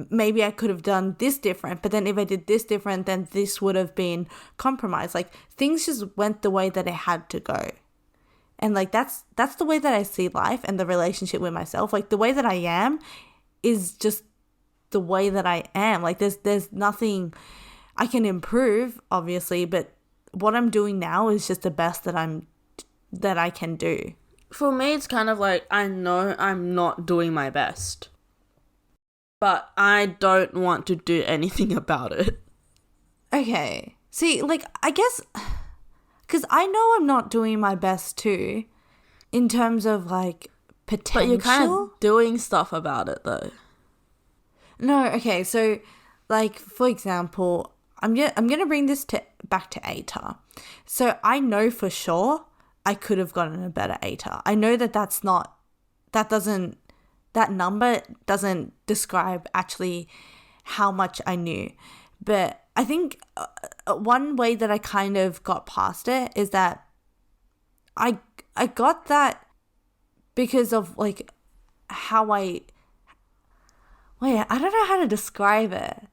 maybe I could have done this different, but then if I did this different, then this would have been compromised. Like things just went the way that it had to go. And like that's the way that I see life and the relationship with myself. Like the way that I am is just the way that I am. Like there's nothing I can improve, obviously, but what I'm doing now is just the best that I can do. For me, it's kind of like I know I'm not doing my best, but I don't want to do anything about it. Okay. See, like I guess because I know I'm not doing my best too, in terms of like potential. But you're kind of doing stuff about it though. No, okay, so like for example, I'm gonna bring this back to ATAR. So I know for sure I could have gotten a better ATAR. I know that that number doesn't describe actually how much I knew, but I think one way that I kind of got past it is that I got that because of like how I don't know how to describe it.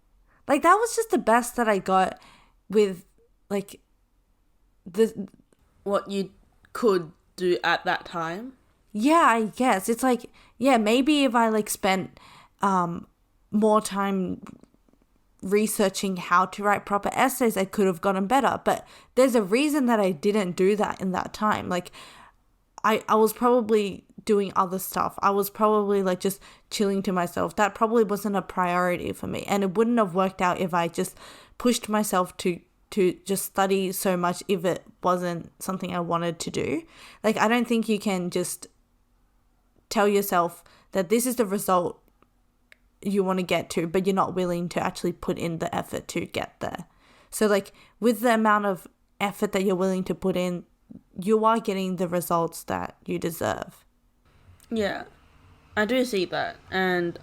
Like that was just the best that I got with like what you could do at that time. Yeah, I guess it's like, yeah, maybe if I like spent more time researching how to write proper essays, I could have gotten better. But there's a reason that I didn't do that in that time. Like, I was probably doing other stuff. I was probably like just chilling to myself. That probably wasn't a priority for me. And it wouldn't have worked out if I just pushed myself to just study so much if it wasn't something I wanted to do. Like, I don't think you can just tell yourself that this is the result you want to get to, but you're not willing to actually put in the effort to get there. So like, with the amount of effort that you're willing to put in, you are getting the results that you deserve. Yeah, I do see that. And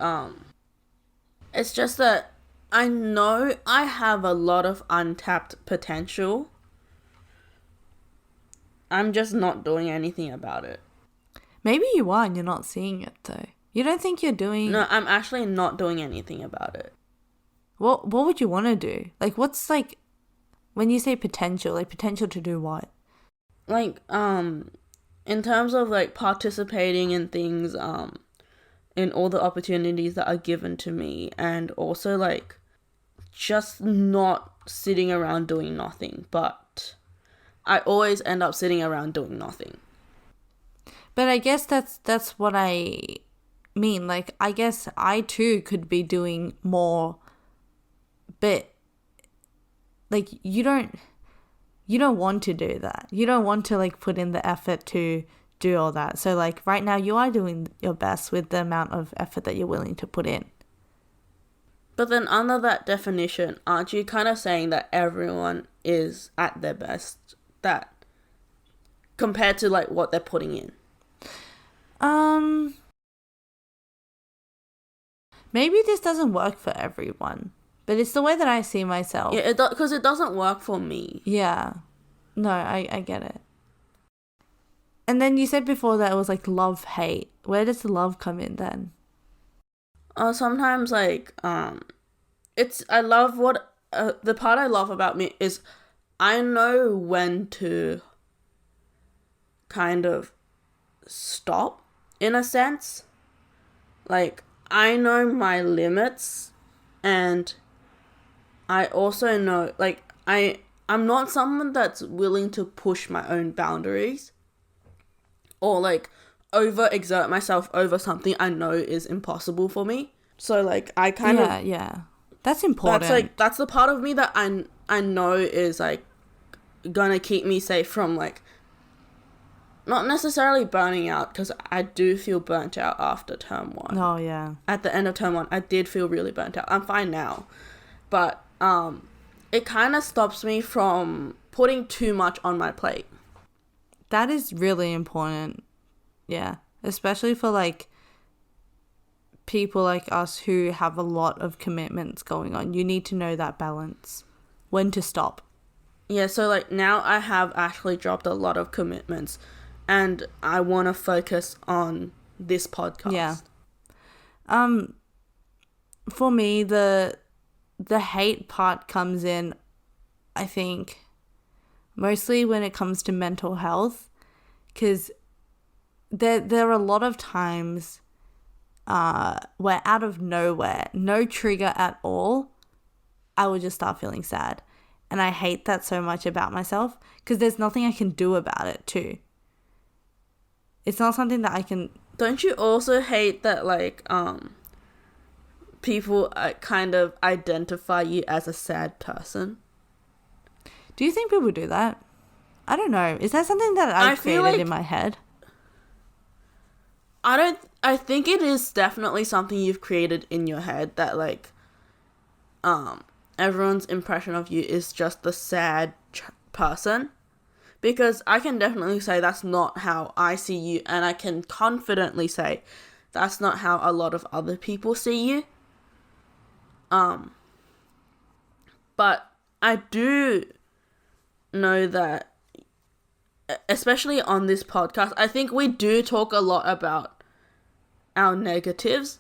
it's just that I know I have a lot of untapped potential. I'm just not doing anything about it. Maybe you are and you're not seeing it though. You don't think you're doing... No, I'm actually not doing anything about it. What would you want to do? Like, what's like, when you say potential, like potential to do what? Like, in terms of like participating in things, in all the opportunities that are given to me, and also like just not sitting around doing nothing, but I always end up sitting around doing nothing. But I guess that's what I mean. Like, I guess I too could be doing more, but like, you don't want to do that. You don't want to like put in the effort to do all that. So like, right now you are doing your best with the amount of effort that you're willing to put in. But then under that definition, aren't you kind of saying that everyone is at their best, that compared to like what they're putting in? Maybe this doesn't work for everyone, but it's the way that I see myself. Yeah, because it doesn't work for me. Yeah. No, I get it. And then you said before that it was like love, hate. Where does the love come in then? Sometimes like, I love what, the part I love about me is I know when to kind of stop, in a sense. Like, I know my limits, and I also know, like, I'm not someone that's willing to push my own boundaries or like overexert myself over something I know is impossible for me. So like, I kind of... Yeah. That's important. That's the part of me that I know is like gonna keep me safe from like, not necessarily burning out, because I do feel burnt out after term 1. Oh, yeah. At the end of term 1, I did feel really burnt out. I'm fine now. But it kind of stops me from putting too much on my plate. That is really important. Yeah. Especially for like people like us who have a lot of commitments going on. You need to know that balance. When to stop. Yeah, so like now I have actually dropped a lot of commitments, and I want to focus on this podcast. Yeah. For me, the hate part comes in, I think, mostly when it comes to mental health, because there are a lot of times where out of nowhere, no trigger at all, I would just start feeling sad. And I hate that so much about myself, because there's nothing I can do about it too. It's not something that I can... Don't you also hate that like people kind of identify you as a sad person? Do you think people do that? I don't know. Is that something that I've created in my head? I think it is definitely something you've created in your head, that like everyone's impression of you is just the sad person. Because I can definitely say that's not how I see you, and I can confidently say that's not how a lot of other people see you. But I do know that, especially on this podcast, I think we do talk a lot about our negatives.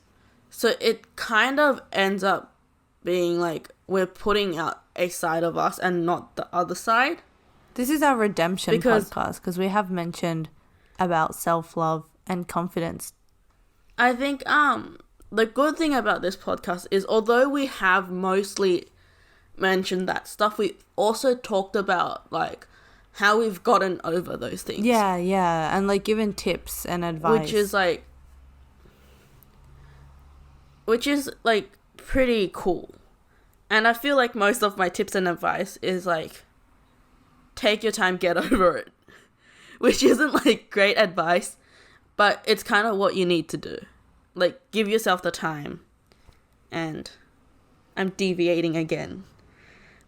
So it kind of ends up being like we're putting out a side of us and not the other side. This is our redemption podcast, because we have mentioned about self-love and confidence. I think the good thing about this podcast is, although we have mostly mentioned that stuff, we also talked about, like, how we've gotten over those things. Yeah, and, like, given tips and advice. Which is, like, pretty cool. And I feel like most of my tips and advice is, like, take your time, get over it. Which isn't, like, great advice, but it's kind of what you need to do. Like, give yourself the time. And I'm deviating again.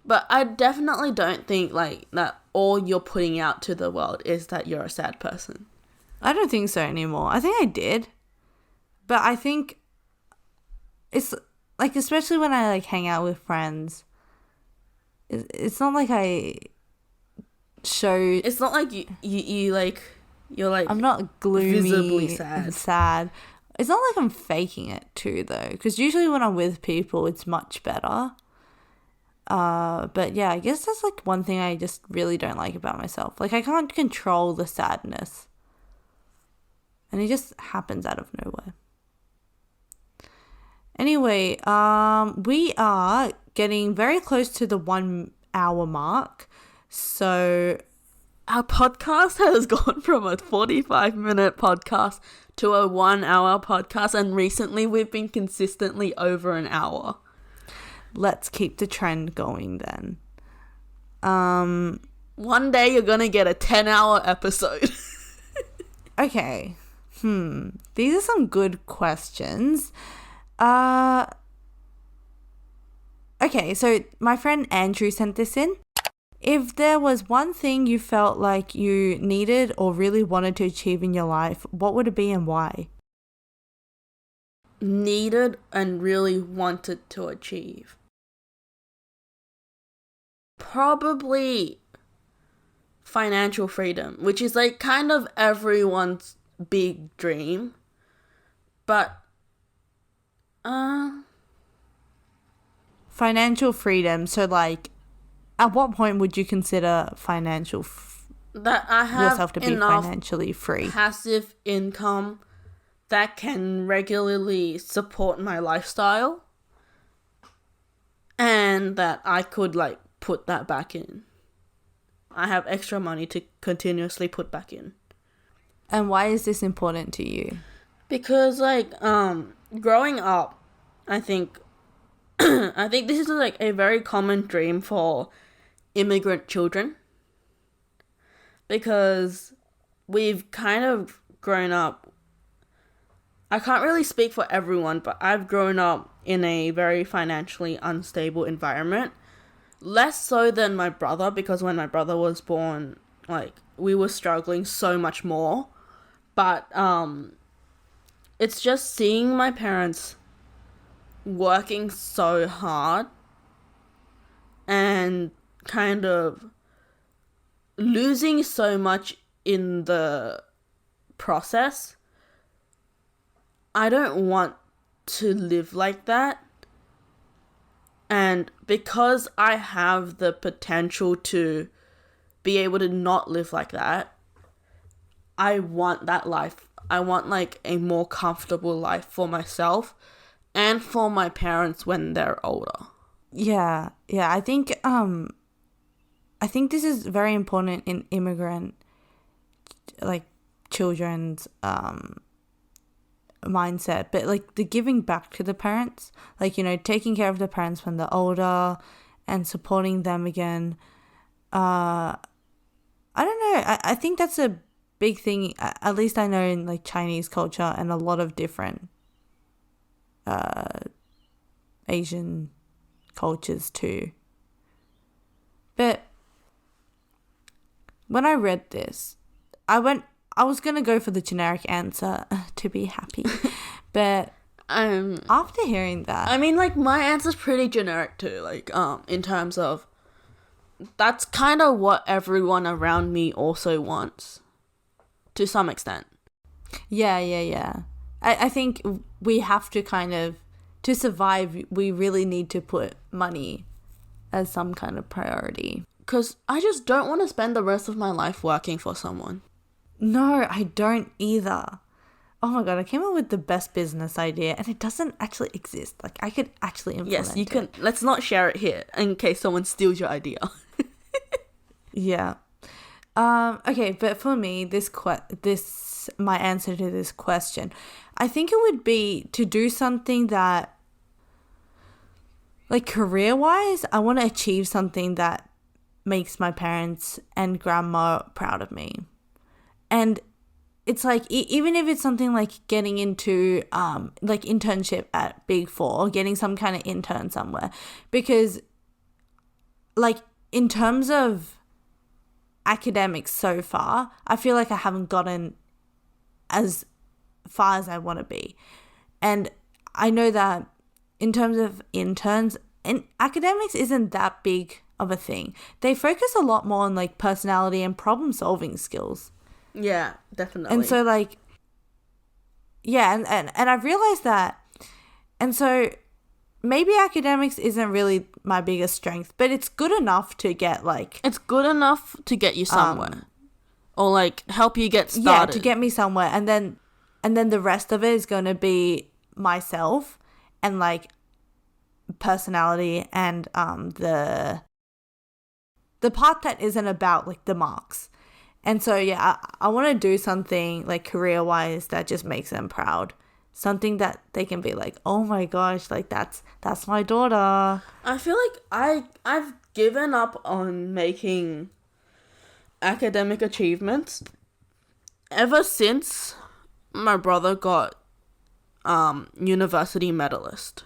But I definitely don't think, like, that all you're putting out to the world is that you're a sad person. I don't think so anymore. I think I did. But I think it's, like, especially when I, like, hang out with friends, it's not like I show... It's not like you like, you're, like... I'm not gloomy visibly sad. And sad. It's not like I'm faking it too, though. Because usually when I'm with people, it's much better. But yeah, I guess that's, like, one thing I just really don't like about myself. Like, I can't control the sadness. And it just happens out of nowhere. Anyway, we are getting very close to the 1 hour mark. So our podcast has gone from a 45-minute podcast to a 1 hour podcast. And recently we've been consistently over an hour. Let's keep the trend going then. One day you're going to get a 10-hour episode. Okay. These are some good questions. Okay, so my friend Andrew sent this in. If there was one thing you felt like you needed or really wanted to achieve in your life, what would it be and why? Needed and really wanted to achieve. Probably financial freedom, which is, like, kind of everyone's big dream. But financial freedom, so, like, at what point would you consider that I have yourself to be financially free? Passive income that can regularly support my lifestyle, and that I could, like, put that back in. I have extra money to continuously put back in. And why is this important to you? Because, like, growing up, I think this is, like, a very common dream for immigrant children. Because we've kind of grown up, I can't really speak for everyone, but I've grown up in a very financially unstable environment. Less so than my brother, because when my brother was born, like, we were struggling so much more. But it's just seeing my parents working so hard and kind of losing so much in the process. I don't want to live like that. And because I have the potential to be able to not live like that, I want that life. I want, like, a more comfortable life for myself and for my parents when they're older. Yeah. I think this is very important in immigrant, like, children's mindset, but, like, the giving back to the parents, like, you know, taking care of the parents when they're older and supporting them again. I don't know. I think that's a big thing, at least I know in, like, Chinese culture and a lot of different Asian cultures too. But when I read this, I was going to go for the generic answer to be happy. But after hearing that, I mean, like, my answer's pretty generic too, like, in terms of that's kind of what everyone around me also wants to some extent. Yeah. I think we have to kind of, to survive, we really need to put money as some kind of priority. Because I just don't want to spend the rest of my life working for someone. No, I don't either. oh my god, I came up with the best business idea and it doesn't actually exist. Like, I could actually implement Yes, you can. Let's not share it here in case someone steals your idea. Yeah. Okay, but for me, my answer to this question, I think it would be to do something that, like, career-wise, I want to achieve something that makes my parents and grandma proud of me. And it's like, even if it's something like getting into like internship at Big Four or getting some kind of intern somewhere, because like in terms of academics so far, I feel like I haven't gotten as far as I want to be. And I know that in terms of interns, and academics isn't that big of a thing. They focus a lot more on like personality and problem solving skills. Yeah, definitely. And so like, yeah, and I've realized that. And so maybe academics isn't really my biggest strength, but it's good enough to get like... It's good enough to get you somewhere. Or like help you get started. Yeah, to get me somewhere. And then the rest of it is going to be myself and like personality and the part that isn't about like the marks. And so, yeah, I want to do something like career-wise that just makes them proud. Something that they can be like, oh my gosh, like that's my daughter. I feel like I've given up on making academic achievements ever since my brother got university medalist.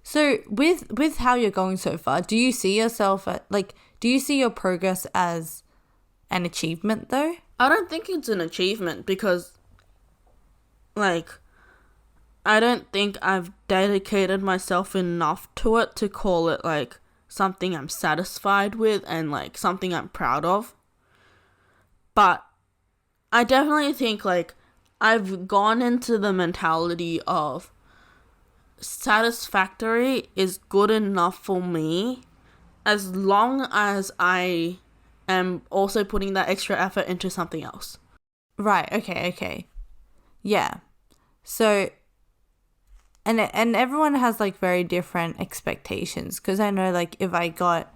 So with how you're going so far, do you see yourself do you see your progress as an achievement though? I don't think it's an achievement because like I don't think I've dedicated myself enough to it to call it like something I'm satisfied with and like something I'm proud of. But I definitely think like I've gone into the mentality of satisfactory is good enough for me as long as I am also putting that extra effort into something else. Right, okay. Yeah. So, and everyone has like very different expectations, because I know like if I got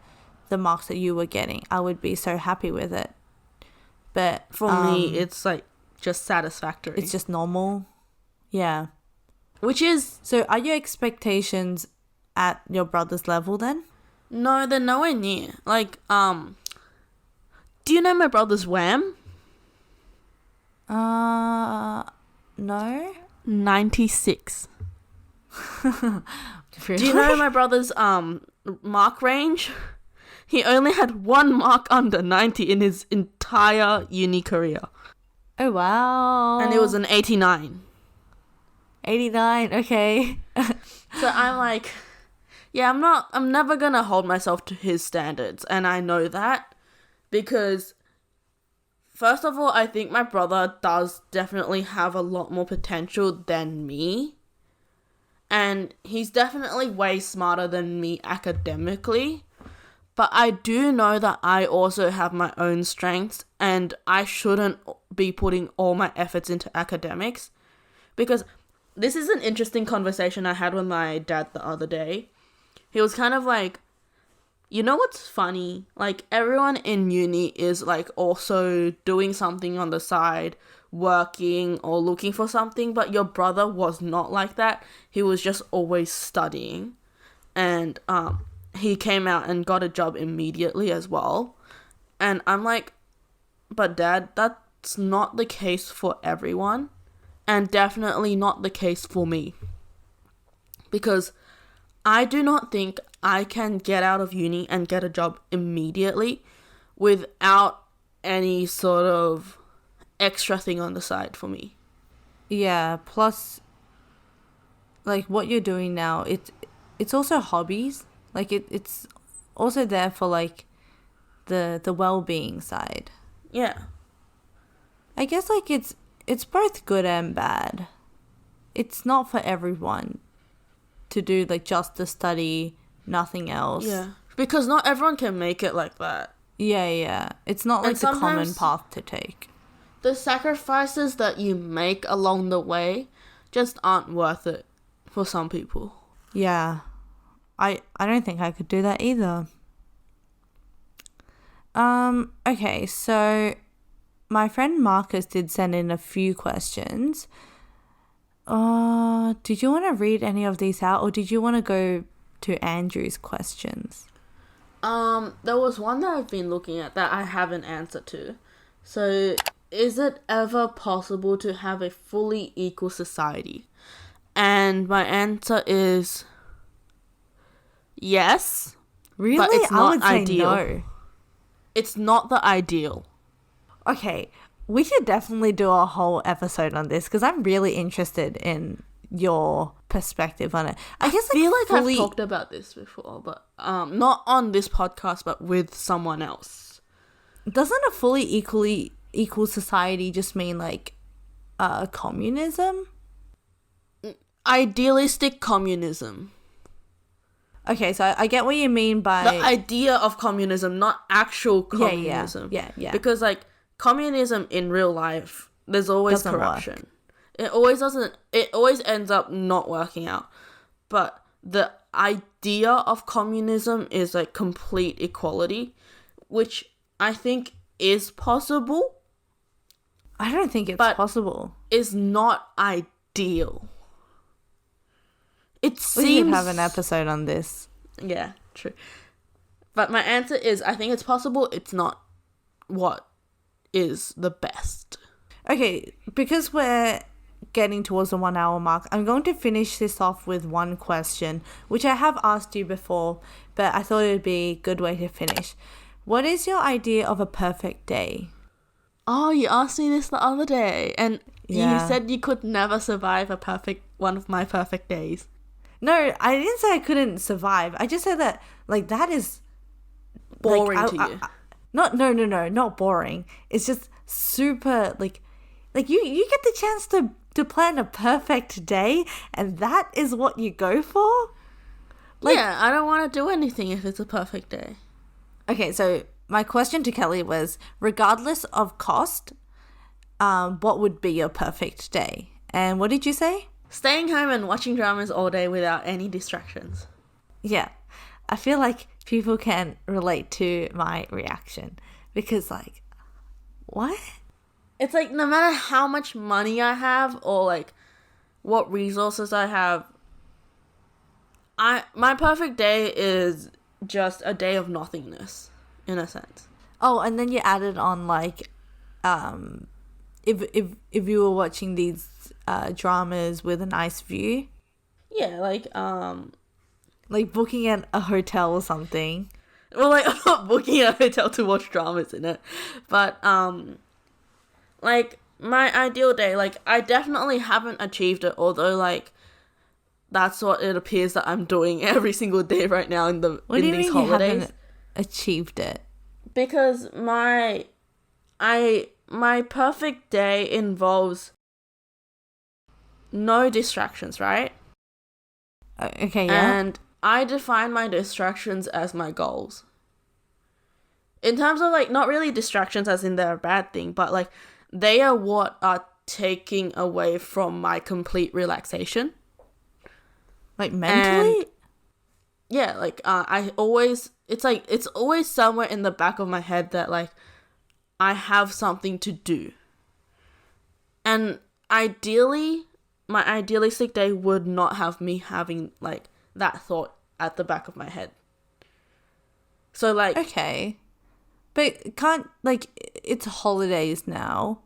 the marks that you were getting, I would be so happy with it. But for me, it's like just satisfactory. It's just normal. Yeah. Which is... So are your expectations at your brother's level then? No, they're nowhere near. Like, do you know my brother's WAM? No. 96. Really? Do you know my brother's mark range? He only had one mark under 90 in his entire uni career. Oh, wow. And it was an 89. 89, okay. So I'm like, yeah, I'm never gonna hold myself to his standards, and I know that because first of all, I think my brother does definitely have a lot more potential than me, and he's definitely way smarter than me academically, but I do know that I also have my own strengths, and I shouldn't be putting all my efforts into academics, because this is an interesting conversation I had with my dad the other day. He was kind of like, you know what's funny? Like, everyone in uni is, like, also doing something on the side, working or looking for something, but your brother was not like that. He was just always studying. And he came out and got a job immediately as well. And I'm like, but Dad, that's not the case for everyone. And definitely not the case for me. Because I do not think I can get out of uni and get a job immediately without any sort of extra thing on the side for me. Yeah, plus, like, what you're doing now, it's also hobbies. Like, it's also there for, like, the well-being side. Yeah. I guess, like, it's both good and bad. It's not for everyone to do like just the study, nothing else. Yeah. Because not everyone can make it like that. Yeah. It's not like the common path to take. the sacrifices that you make along the way just aren't worth it for some people. Yeah. I don't think I could do that either. Okay, so my friend Marcus did send in a few questions. Did you want to read any of these out, or did you want to go to Andrew's questions? There was one that I've been looking at that I have an answer to. So, is it ever possible to have a fully equal society? And my answer is yes. Really? But it's not I would say ideal. no. It's not the ideal. Okay, we should definitely do a whole episode on this because I'm really interested in your perspective on it. I guess feel like I've talked about this before, but not on this podcast, but with someone else. Doesn't a fully equal society just mean like communism? Idealistic communism. Okay, so I get what you mean by the idea of communism, not actual communism. Yeah. Because like communism in real life, there's always Doesn't corruption. work. It always doesn't. It always ends up not working out. But the idea of communism is like complete equality, which I think is possible. I don't think it's possible. Is not ideal. It seems We should have an episode on this. Yeah, true. But my answer is I think it's possible. It's not what is the best. Okay, because we're getting towards the 1 hour mark, I'm going to finish this off with one question, which I have asked you before, but I thought it would be a good way to finish. What is your idea of a perfect day? Oh, you asked me this the other day, and Yeah. you said you could never survive one of my perfect days. No, I didn't say I couldn't survive. I just said that, like, that is Boring like, to you. Not boring. It's just super, like you get the chance to plan a perfect day, and that is what you go for? Like, yeah, I don't want to do anything if it's a perfect day. Okay, so my question to Kelly was, regardless of cost, what would be your perfect day? And what did you say? Staying home and watching dramas all day without any distractions. Yeah, I feel like people can relate to my reaction because, like, what? It's like no matter how much money I have or like what resources I have, my perfect day is just a day of nothingness, in a sense. Oh, and then you added on like, if you were watching these dramas with a nice view. Yeah, like booking at a hotel or something. Well, like I'm not booking a hotel to watch dramas in it, but like my ideal day, like I definitely haven't achieved it, although like that's what it appears that I'm doing every single day right now in these holidays. You haven't achieved it? Because my perfect day involves no distractions, right? Okay, yeah. And I define my distractions as my goals. In terms of like not really distractions as in they're a bad thing, but like they are what are taking away from my complete relaxation. Like mentally? And yeah, like it's always somewhere in the back of my head that like I have something to do. And ideally, my idealistic day would not have me having like that thought at the back of my head. So like Okay. But can't, like, it's holidays now.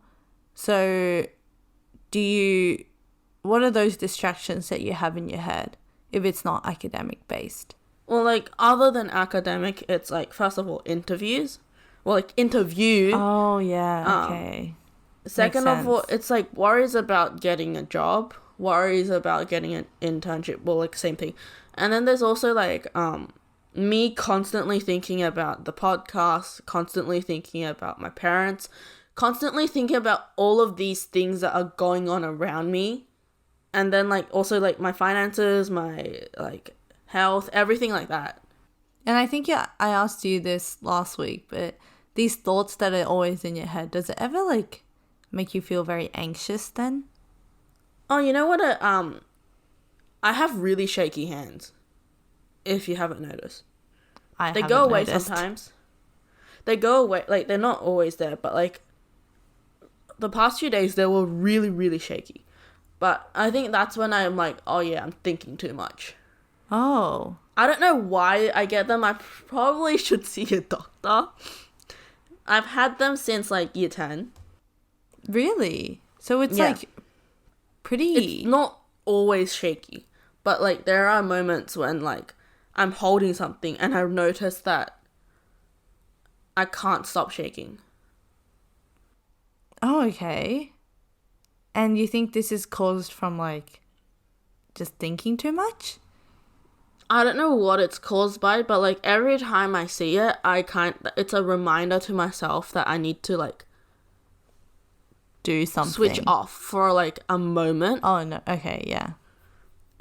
So what are those distractions that you have in your head if it's not academic based? Well, like, other than academic, it's like, first of all, interviews. Well, like, interview. Oh, yeah, okay. Second of all, it's like worries about getting a job, worries about getting an internship. Well, like, same thing. And then there's also, like, me constantly thinking about the podcast, constantly thinking about my parents, constantly thinking about all of these things that are going on around me. And then, like, also, like, my finances, my, like, health, everything like that. And I think I asked you this last week, but these thoughts that are always in your head, does it ever, like, make you feel very anxious then? Oh, you know what? I have really shaky hands. If you haven't noticed, they go away sometimes. They go away, like they're not always there, but like the past few days they were really, really shaky. But I think that's when I'm like, oh yeah, I'm thinking too much. Oh. I don't know why I get them. I probably should see a doctor. I've had them since like year 10. Really? So it's like pretty... It's not always shaky, but like there are moments when like I'm holding something and I've noticed that I can't stop shaking. Oh, okay. And you think this is caused from like just thinking too much? I don't know what it's caused by, but like every time I see it, it's a reminder to myself that I need to like do something. Switch off for like a moment. Oh no. Okay, yeah.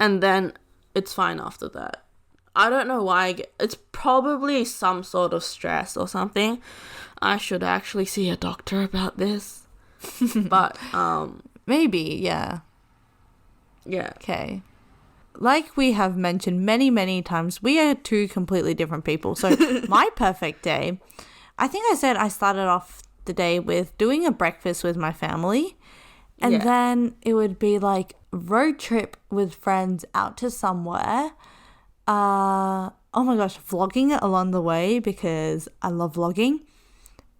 And then it's fine after that. I don't know why it's probably some sort of stress or something. I should actually see a doctor about this. But maybe, yeah. Yeah. Okay. Like we have mentioned many, many times, we are two completely different people. So my perfect day, I think I said I started off the day with doing a breakfast with my family. And then it would be like road trip with friends out to somewhere. Oh my gosh, vlogging along the way because I love vlogging.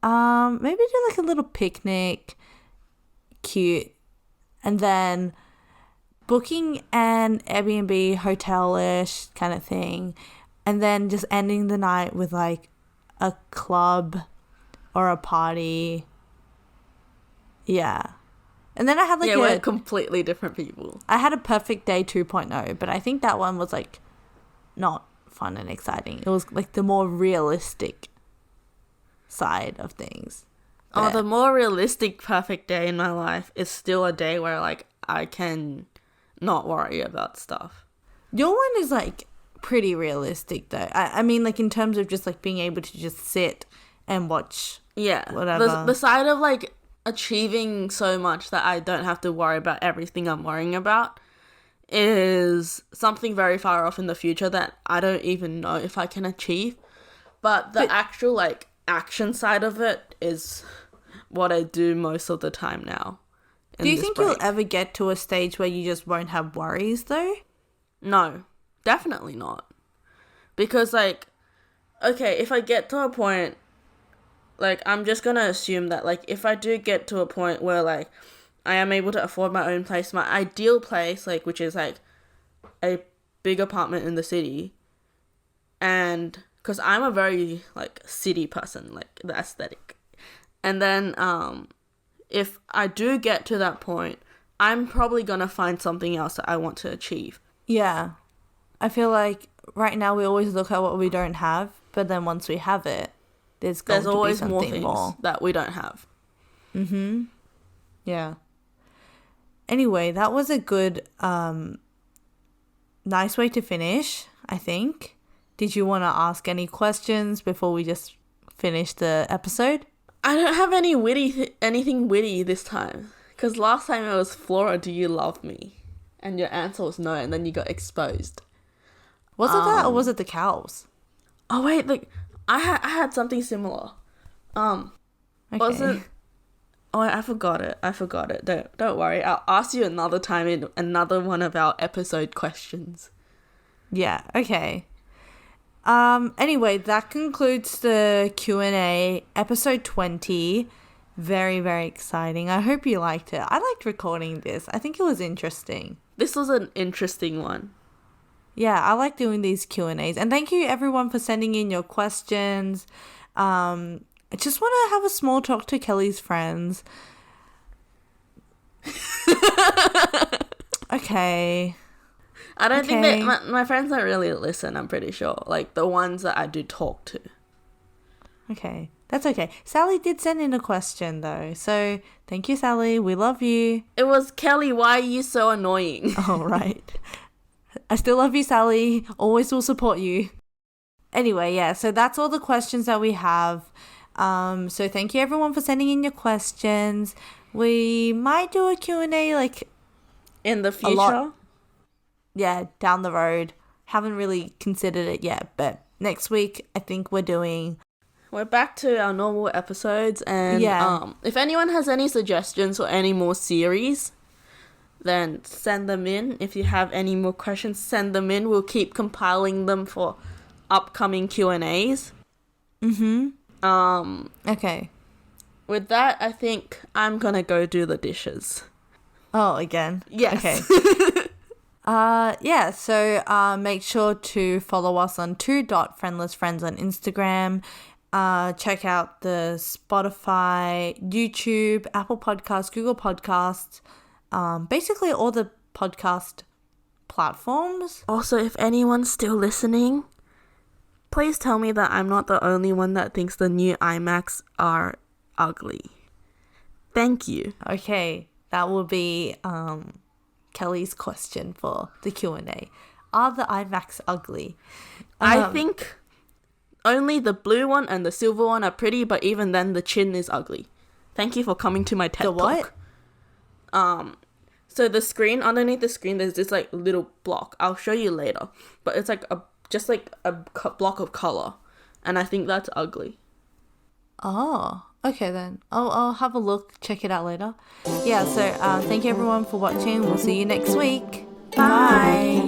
Maybe do like a little picnic, cute. And then booking an Airbnb hotel-ish kind of thing, and then just ending the night with like a club or a party. Yeah. And then I had like we're completely different people. I had a perfect day 2.0, but I think that one was like not fun and exciting. It was like the more realistic side of things. Oh, the more realistic perfect day in my life is still a day where like I can not worry about stuff. Your one is like pretty realistic though. I mean like in terms of just like being able to just sit and watch whatever. The side of like achieving so much that I don't have to worry about everything I'm worrying about is something very far off in the future that I don't even know if I can achieve. But the actual like action side of it is what I do most of the time now. Do you think you'll ever get to a stage where you just won't have worries though? No, definitely not. Because like, okay, if I get to a point, like I'm just gonna assume that like if I do get to a point where like I am able to afford my own place, my ideal place, like which is like a big apartment in the city, and because I'm a very like city person, like the aesthetic, and then if I do get to that point, I'm probably gonna find something else that I want to achieve. Yeah, I feel like right now we always look at what we don't have, but then once we have it, there's always more things that we don't have. Mm-hmm. Yeah. Anyway, that was a good, nice way to finish, I think. Did you want to ask any questions before we just finish the episode? I don't have anything witty this time. Because last time it was, Flora, do you love me? And your answer was no, and then you got exposed. Was it that, or was it the cows? Oh, wait, like, I had something similar. Okay. Wasn't... Oh, I forgot it. Don't worry. I'll ask you another time in another one of our episode questions. Yeah, okay. Anyway, that concludes the Q&A, episode 20. Very, very exciting. I hope you liked it. I liked recording this. I think it was interesting. This was an interesting one. Yeah, I like doing these Q&As. And thank you everyone for sending in your questions. I just want to have a small talk to Kelly's friends. Okay. I don't think that my friends don't really listen, I'm pretty sure. Like, the ones that I do talk to. Okay. That's okay. Sally did send in a question, though. So, thank you, Sally. We love you. It was, Kelly, why are you so annoying? Oh, right. I still love you, Sally. Always will support you. Anyway, yeah. So, that's all the questions that we have. So thank you everyone for sending in your questions. We might do a Q&A like In the a future? lot, yeah, down the road. Haven't really considered it yet, but next week I think We're back to our normal episodes, and Yeah. if anyone has any suggestions or any more series, then send them in. If you have any more questions, send them in. We'll keep compiling them for upcoming Q&As. Okay. With that, I think I'm gonna go do the dishes. Oh, again. Yes. Okay. Yeah, so make sure to follow us on 2.friendlessfriends on Instagram. Check out the Spotify, YouTube, Apple Podcasts, Google Podcasts, basically all the podcast platforms. Also, if anyone's still listening, please tell me that I'm not the only one that thinks the new iMacs are ugly. Thank you. Okay, that will be Kelly's question for the Q&A. Are the iMacs ugly? I think only the blue one and the silver one are pretty, but even then the chin is ugly. Thank you for coming to my TED what? Talk. So the screen, underneath the screen, there's this like little block. I'll show you later. But it's like just like a block of color. And I think that's ugly. Oh, okay then. I'll have a look, check it out later. Yeah, so thank you everyone for watching. We'll see you next week. Bye.